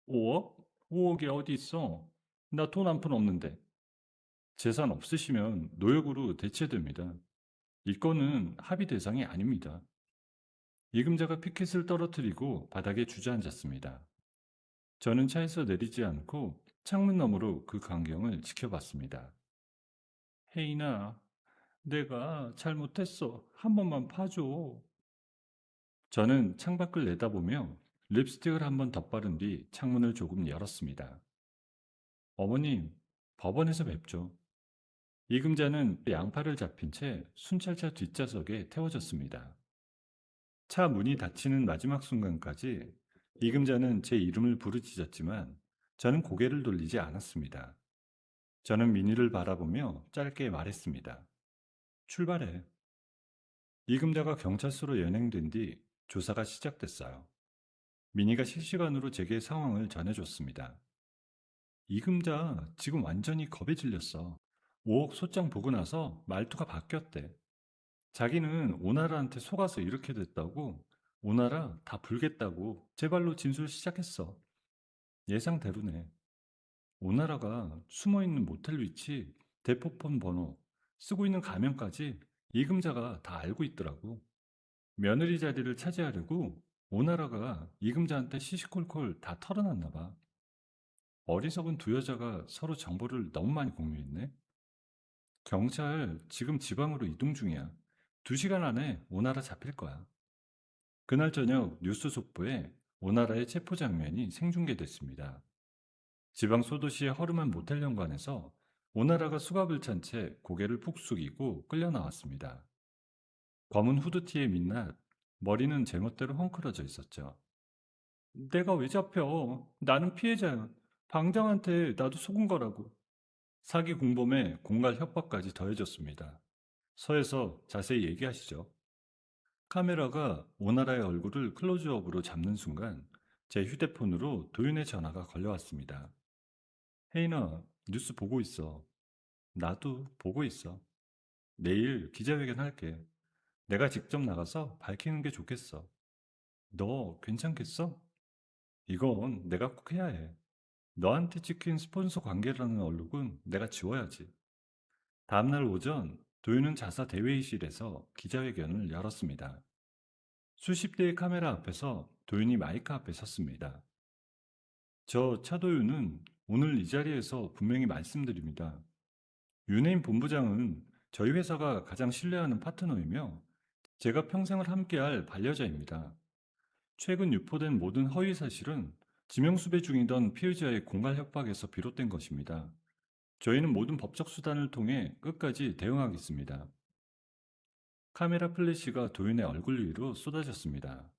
5억? 5억이 어디 있어? 나 돈 한 푼 없는데. 재산 없으시면 노역으로 대체됩니다. 이 건은 합의 대상이 아닙니다. 이금자가 피켓을 떨어뜨리고 바닥에 주저앉았습니다. 저는 차에서 내리지 않고 창문 너머로 그 광경을 지켜봤습니다. 혜인아, 내가 잘못했어. 한 번만 봐줘. 저는 창밖을 내다보며 립스틱을 한 번 덧바른 뒤 창문을 조금 열었습니다. 어머님, 법원에서 뵙죠. 이금자는 양팔을 잡힌 채 순찰차 뒷좌석에 태워졌습니다. 차 문이 닫히는 마지막 순간까지 이금자는 제 이름을 부르짖었지만 저는 고개를 돌리지 않았습니다. 저는 미니를 바라보며 짧게 말했습니다. 출발해. 이금자가 경찰서로 연행된 뒤 조사가 시작됐어요. 미니가 실시간으로 제게 상황을 전해줬습니다. 이금자 지금 완전히 겁에 질렸어. 5억 소장 보고 나서 말투가 바뀌었대. 자기는 오나라한테 속아서 이렇게 됐다고, 오나라 다 불겠다고 제 발로 진술 시작했어. 예상대로네. 오나라가 숨어있는 모텔 위치, 대포폰 번호, 쓰고 있는 가면까지 이금자가 다 알고 있더라고. 며느리 자리를 차지하려고 오나라가 이금자한테 시시콜콜 다 털어놨나 봐. 어리석은 두 여자가 서로 정보를 너무 많이 공유했네. 경찰 지금 지방으로 이동 중이야. 2시간 안에 오나라 잡힐 거야. 그날 저녁 뉴스 속보에 오나라의 체포 장면이 생중계됐습니다. 지방 소도시의 허름한 모텔 현관에서 오나라가 수갑을 찬 채 고개를 푹 숙이고 끌려 나왔습니다. 검은 후드티에 민낯, 머리는 제멋대로 헝클어져 있었죠. 내가 왜 잡혀? 나는 피해자야. 방장한테 나도 속은 거라고. 사기 공범에 공갈 협박까지 더해졌습니다. 서에서 자세히 얘기하시죠. 카메라가 오나라의 얼굴을 클로즈업으로 잡는 순간 제 휴대폰으로 도윤의 전화가 걸려왔습니다. 혜인아, 뉴스 보고 있어. 나도 보고 있어. 내일 기자회견 할게. 내가 직접 나가서 밝히는 게 좋겠어. 너 괜찮겠어? 이건 내가 꼭 해야 해. 너한테 찍힌 스폰서 관계라는 얼룩은 내가 지워야지. 다음날 오전 도윤은 자사 대회의실에서 기자회견을 열었습니다. 수십 대의 카메라 앞에서 도윤이 마이크 앞에 섰습니다. 저 차도윤은 오늘 이 자리에서 분명히 말씀드립니다. 윤혜인 본부장은 저희 회사가 가장 신뢰하는 파트너이며 제가 평생을 함께할 반려자입니다. 최근 유포된 모든 허위 사실은 지명수배 중이던 피의자의 공갈 협박에서 비롯된 것입니다. 저희는 모든 법적 수단을 통해 끝까지 대응하겠습니다. 카메라 플래시가 도윤의 얼굴 위로 쏟아졌습니다.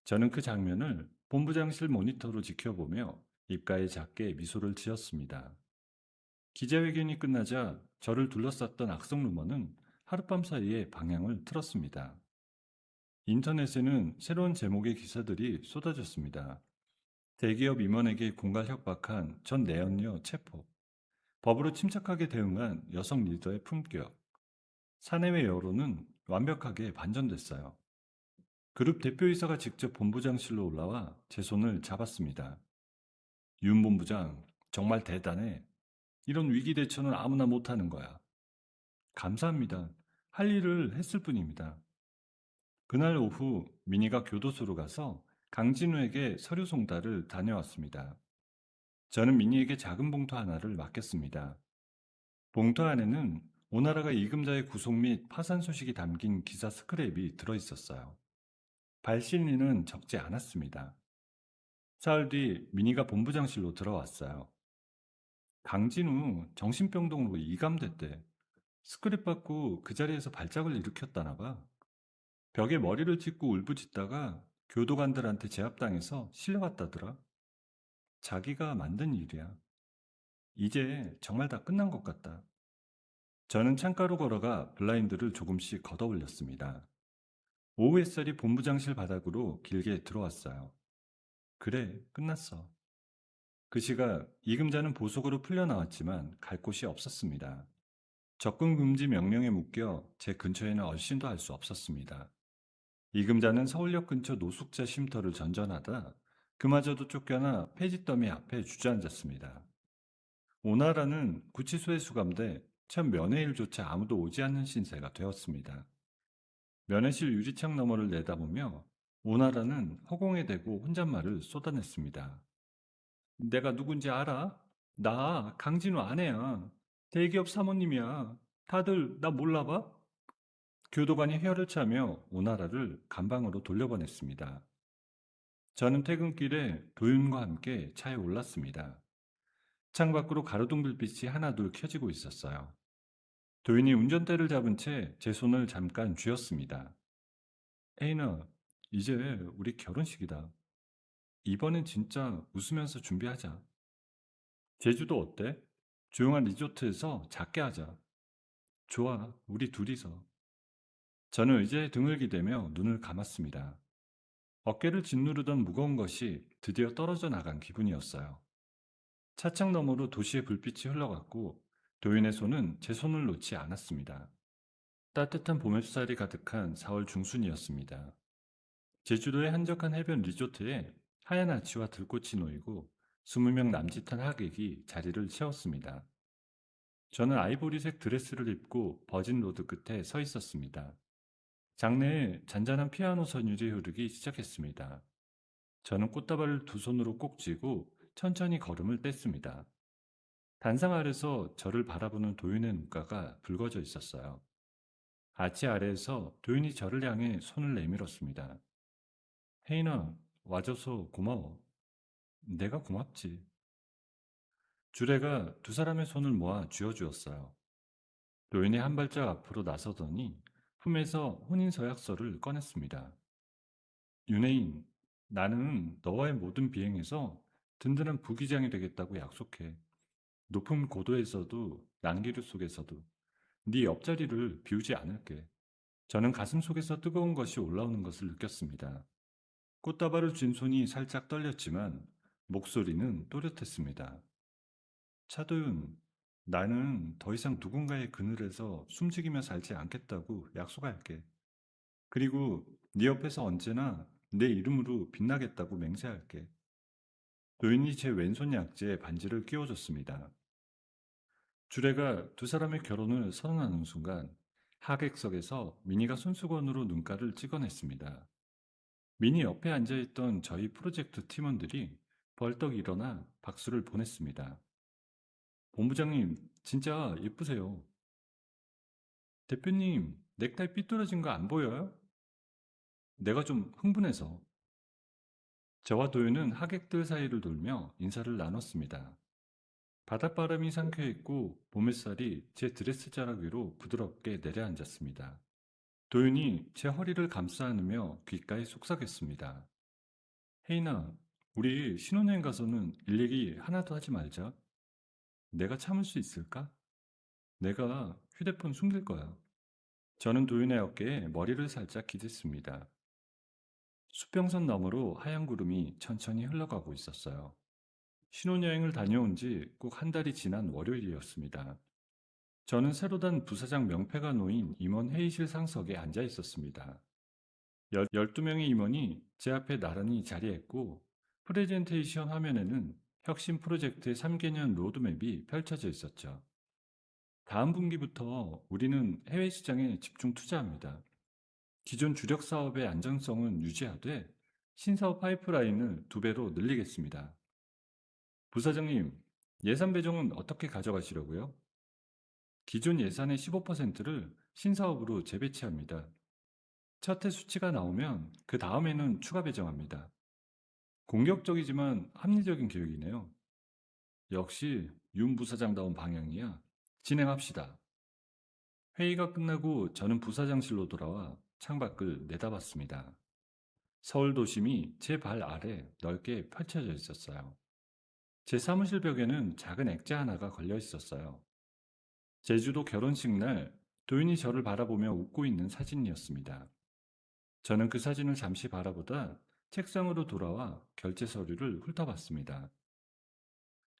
저는 그 장면을 본부장실 모니터로 지켜보며 입가에 작게 미소를 지었습니다. 기자회견이 끝나자 저를 둘러쌌던 악성 루머는 하룻밤 사이에 방향을 틀었습니다. 인터넷에는 새로운 제목의 기사들이 쏟아졌습니다. 대기업 임원에게 공갈 협박한 전 내연녀 체포, 법으로 침착하게 대응한 여성 리더의 품격, 사내외 여론은 완벽하게 반전됐어요. 그룹 대표이사가 직접 본부장실로 올라와 제 손을 잡았습니다. 윤 본부장, 정말 대단해. 이런 위기 대처는 아무나 못하는 거야. 감사합니다. 할 일을 했을 뿐입니다. 그날 오후 민희가 교도소로 가서 강진우에게 서류 송달을 다녀왔습니다. 저는 민희에게 작은 봉투 하나를 맡겼습니다. 봉투 안에는 오나라가 이금자의 구속 및 파산 소식이 담긴 기사 스크랩이 들어있었어요. 발신인은 적지 않았습니다. 사흘 뒤 민희가 본부장실로 들어왔어요. 강진우 정신병동으로 이감됐대. 스크랩 받고 그 자리에서 발작을 일으켰다나 봐. 벽에 머리를 찍고 울부짖다가 교도관들한테 제압당해서 실려갔다더라. 자기가 만든 일이야. 이제 정말 다 끝난 것 같다. 저는 창가로 걸어가 블라인드를 조금씩 걷어 올렸습니다. 오후 햇살이 본부장실 바닥으로 길게 들어왔어요. 그래, 끝났어. 그 시각 이금자는 보석으로 풀려나왔지만 갈 곳이 없었습니다. 접근 금지 명령에 묶여 제 근처에는 얼씬도 할 수 없었습니다. 이금자는 서울역 근처 노숙자 쉼터를 전전하다 그마저도 쫓겨나 폐지더미 앞에 주저앉았습니다. 오나라는 구치소에 수감돼 참 면회일조차 아무도 오지 않는 신세가 되었습니다. 면회실 유리창 너머를 내다보며 오나라는 허공에 대고 혼잣말을 쏟아냈습니다. 내가 누군지 알아? 나 강진우 아내야. 대기업 사모님이야. 다들 나 몰라봐? 교도관이 혀를 차며 오나라를 감방으로 돌려보냈습니다. 저는 퇴근길에 도윤과 함께 차에 올랐습니다. 창밖으로 가로등 불빛이 하나둘 켜지고 있었어요. 도윤이 운전대를 잡은 채 제 손을 잠깐 쥐었습니다. 에이나, 이제 우리 결혼식이다. 이번엔 진짜 웃으면서 준비하자. 제주도 어때? 조용한 리조트에서 작게 하자. 좋아, 우리 둘이서. 저는 의자에 등을 기대며 눈을 감았습니다. 어깨를 짓누르던 무거운 것이 드디어 떨어져 나간 기분이었어요. 차창 너머로 도시의 불빛이 흘러갔고 도윤의 손은 제 손을 놓지 않았습니다. 따뜻한 봄 햇살이 가득한 4월 중순이었습니다. 제주도의 한적한 해변 리조트에 하얀 아치와 들꽃이 놓이고 20명 남짓한 하객이 자리를 채웠습니다. 저는 아이보리색 드레스를 입고 버진 로드 끝에 서 있었습니다. 장내에 잔잔한 피아노 선율이 흐르기 시작했습니다. 저는 꽃다발을 두 손으로 꼭 쥐고 천천히 걸음을 뗐습니다. 단상 아래서 저를 바라보는 도윤의 눈가가 붉어져 있었어요. 아치 아래에서 도윤이 저를 향해 손을 내밀었습니다. 혜인아, 와줘서 고마워. 내가 고맙지. 주례가 두 사람의 손을 모아 쥐어주었어요. 도윤이 한 발짝 앞으로 나서더니 품에서 혼인서약서를 꺼냈습니다. 윤혜인, 나는 너와의 모든 비행에서 든든한 부기장이 되겠다고 약속해. 높은 고도에서도 난기류 속에서도 네 옆자리를 비우지 않을게. 저는 가슴 속에서 뜨거운 것이 올라오는 것을 느꼈습니다. 꽃다발을 쥔 손이 살짝 떨렸지만 목소리는 또렷했습니다. 차도윤, 나는 더 이상 누군가의 그늘에서 숨죽이며 살지 않겠다고 약속할게. 그리고 네 옆에서 언제나 내 이름으로 빛나겠다고 맹세할게. 도윤이 제 왼손 약지에 반지를 끼워줬습니다. 주례가 두 사람의 결혼을 선언하는 순간 하객석에서 미니가 손수건으로 눈가를 찍어냈습니다. 미니 옆에 앉아있던 저희 프로젝트 팀원들이 벌떡 일어나 박수를 보냈습니다. 본부장님, 진짜 예쁘세요. 대표님, 넥타이 삐뚤어진 거 안 보여요? 내가 좀 흥분해서. 저와 도윤은 하객들 사이를 돌며 인사를 나눴습니다. 바닷바람이 상쾌했고 봄 햇살이 제 드레스 자락 위로 부드럽게 내려앉았습니다. 도윤이 제 허리를 감싸 안으며 귓가에 속삭였습니다. 혜인아, 우리 신혼여행 가서는 일 얘기 하나도 하지 말자. 내가 참을 수 있을까? 내가 휴대폰 숨길 거야. 저는 도윤의 어깨에 머리를 살짝 기댔습니다. 수평선 너머로 하얀 구름이 천천히 흘러가고 있었어요. 신혼여행을 다녀온 지 꼭 한 달이 지난 월요일이었습니다. 저는 새로 단 부사장 명패가 놓인 임원 회의실 상석에 앉아 있었습니다. 12명의 임원이 제 앞에 나란히 자리했고 프레젠테이션 화면에는 혁신 프로젝트의 3개년 로드맵이 펼쳐져 있었죠. 다음 분기부터 우리는 해외 시장에 집중 투자합니다. 기존 주력 사업의 안정성은 유지하되 신사업 파이프라인을 2배로 늘리겠습니다. 부사장님, 예산 배정은 어떻게 가져가시려고요? 기존 예산의 15%를 신사업으로 재배치합니다. 첫 해 수치가 나오면 그 다음에는 추가 배정합니다. 공격적이지만 합리적인 계획이네요. 역시 윤 부사장다운 방향이야. 진행합시다. 회의가 끝나고 저는 부사장실로 돌아와 창밖을 내다봤습니다. 서울 도심이 제 발 아래 넓게 펼쳐져 있었어요. 제 사무실 벽에는 작은 액자 하나가 걸려 있었어요. 제주도 결혼식 날 도윤이 저를 바라보며 웃고 있는 사진이었습니다. 저는 그 사진을 잠시 바라보다 책상으로 돌아와 결제 서류를 훑어봤습니다.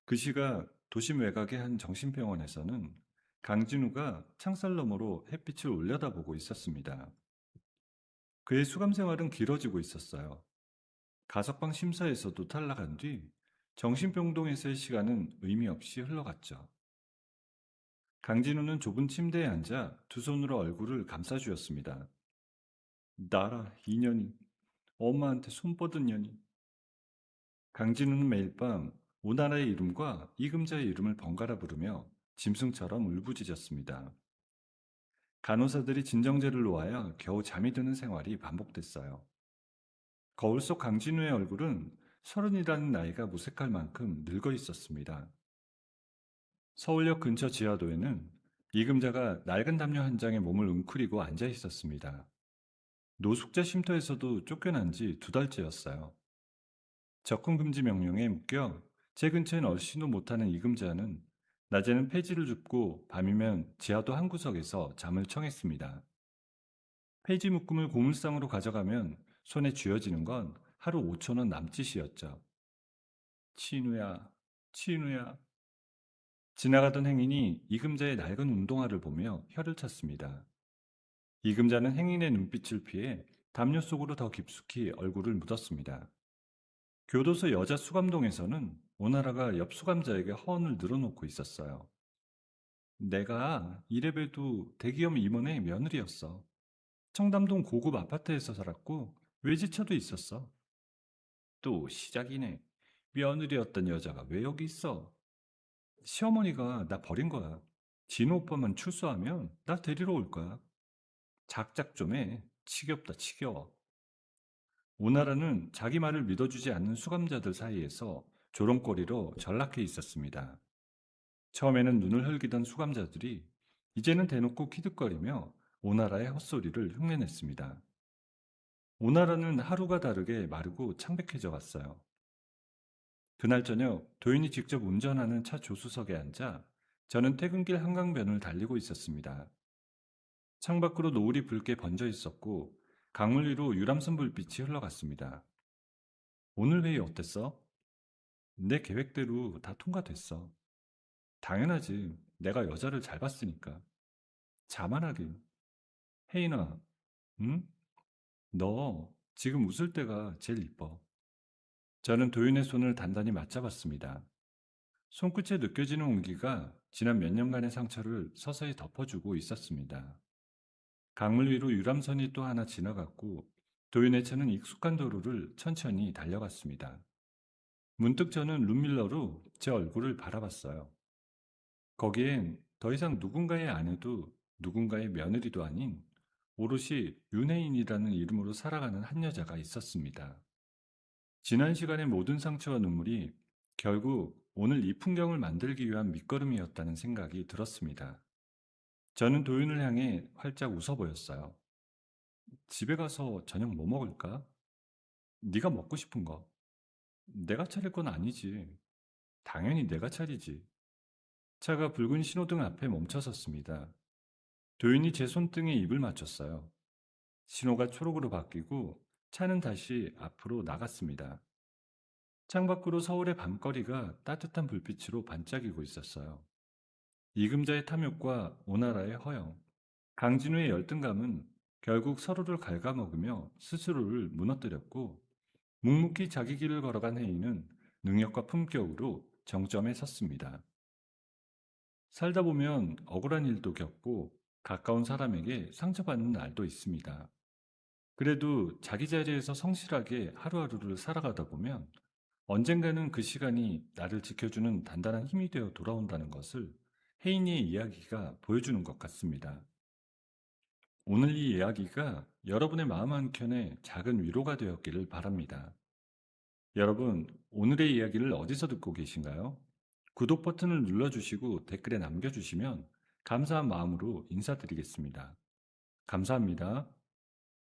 그 시각 도심 외곽의 한 정신병원에서는 강진우가 창살 너머로 햇빛을 올려다보고 있었습니다. 그의 수감 생활은 길어지고 있었어요. 가석방 심사에서도 탈락한 뒤 정신병동에서의 시간은 의미 없이 흘러갔죠. 강진우는 좁은 침대에 앉아 두 손으로 얼굴을 감싸주었습니다. 나라, 인연이. 엄마한테 손 뻗은 년이. 강진우는 매일 밤 오나라의 이름과 이금자의 이름을 번갈아 부르며 짐승처럼 울부짖었습니다. 간호사들이 진정제를 놓아야 겨우 잠이 드는 생활이 반복됐어요. 거울 속 강진우의 얼굴은 서른이라는 나이가 무색할 만큼 늙어 있었습니다. 서울역 근처 지하도에는 이금자가 낡은 담요 한 장에 몸을 웅크리고 앉아 있었습니다. 노숙자 쉼터에서도 쫓겨난 지 2달째였어요. 접근 금지 명령에 묶여 제 근처엔 얼씬도 못하는 이금자는 낮에는 폐지를 줍고 밤이면 지하도 한 구석에서 잠을 청했습니다. 폐지 묶음을 고물상으로 가져가면 손에 쥐어지는 건 하루 5천 원 남짓이었죠. 친우야, 친우야. 지나가던 행인이 이금자의 낡은 운동화를 보며 혀를 찼습니다. 이금자는 행인의 눈빛을 피해 담요 속으로 더 깊숙이 얼굴을 묻었습니다. 교도소 여자 수감동에서는 오나라가 옆 수감자에게 허언을 늘어놓고 있었어요. 내가 이래봬도 대기업 임원의 며느리였어. 청담동 고급 아파트에서 살았고 외제차도 있었어. 또 시작이네. 며느리였던 여자가 왜 여기 있어? 시어머니가 나 버린 거야. 진호 오빠만 출소하면 나 데리러 올 거야. 작작 좀 해. 지겹다 지겨워. 오나라는 자기 말을 믿어주지 않는 수감자들 사이에서 조롱거리로 전락해 있었습니다. 처음에는 눈을 흘기던 수감자들이 이제는 대놓고 키득거리며 오나라의 헛소리를 흉내냈습니다. 오나라는 하루가 다르게 마르고 창백해져 갔어요. 그날 저녁 도인이 직접 운전하는 차 조수석에 앉아 저는 퇴근길 한강변을 달리고 있었습니다. 창밖으로 노을이 붉게 번져 있었고 강물 위로 유람선 불빛이 흘러갔습니다. 오늘 회의 어땠어? 내 계획대로 다 통과됐어. 당연하지. 내가 여자를 잘 봤으니까. 자만하긴. 혜인아, 응? 너 지금 웃을 때가 제일 이뻐. 저는 도윤의 손을 단단히 맞잡았습니다. 손끝에 느껴지는 온기가 지난 몇 년간의 상처를 서서히 덮어주고 있었습니다. 강물 위로 유람선이 또 하나 지나갔고 도윤의 차는 익숙한 도로를 천천히 달려갔습니다. 문득 저는 룸밀러로 제 얼굴을 바라봤어요. 거기엔 더 이상 누군가의 아내도 누군가의 며느리도 아닌 오롯이 윤혜인이라는 이름으로 살아가는 한 여자가 있었습니다. 지난 시간의 모든 상처와 눈물이 결국 오늘 이 풍경을 만들기 위한 밑거름이었다는 생각이 들었습니다. 저는 도윤을 향해 활짝 웃어 보였어요. 집에 가서 저녁 뭐 먹을까? 네가 먹고 싶은 거. 내가 차릴 건 아니지. 당연히 내가 차리지. 차가 붉은 신호등 앞에 멈춰섰습니다. 도윤이 제 손등에 입을 맞췄어요. 신호가 초록으로 바뀌고 차는 다시 앞으로 나갔습니다. 창밖으로 서울의 밤거리가 따뜻한 불빛으로 반짝이고 있었어요. 이금자의 탐욕과 오나라의 허영, 강진우의 열등감은 결국 서로를 갉아먹으며 스스로를 무너뜨렸고 묵묵히 자기 길을 걸어간 혜인은 능력과 품격으로 정점에 섰습니다. 살다 보면 억울한 일도 겪고 가까운 사람에게 상처받는 날도 있습니다. 그래도 자기 자리에서 성실하게 하루하루를 살아가다 보면 언젠가는 그 시간이 나를 지켜주는 단단한 힘이 되어 돌아온다는 것을 혜인이의 이야기가 보여주는 것 같습니다. 오늘 이 이야기가 여러분의 마음 한켠에 작은 위로가 되었기를 바랍니다. 여러분, 오늘의 이야기를 어디서 듣고 계신가요? 구독 버튼을 눌러주시고 댓글에 남겨주시면 감사한 마음으로 인사드리겠습니다. 감사합니다.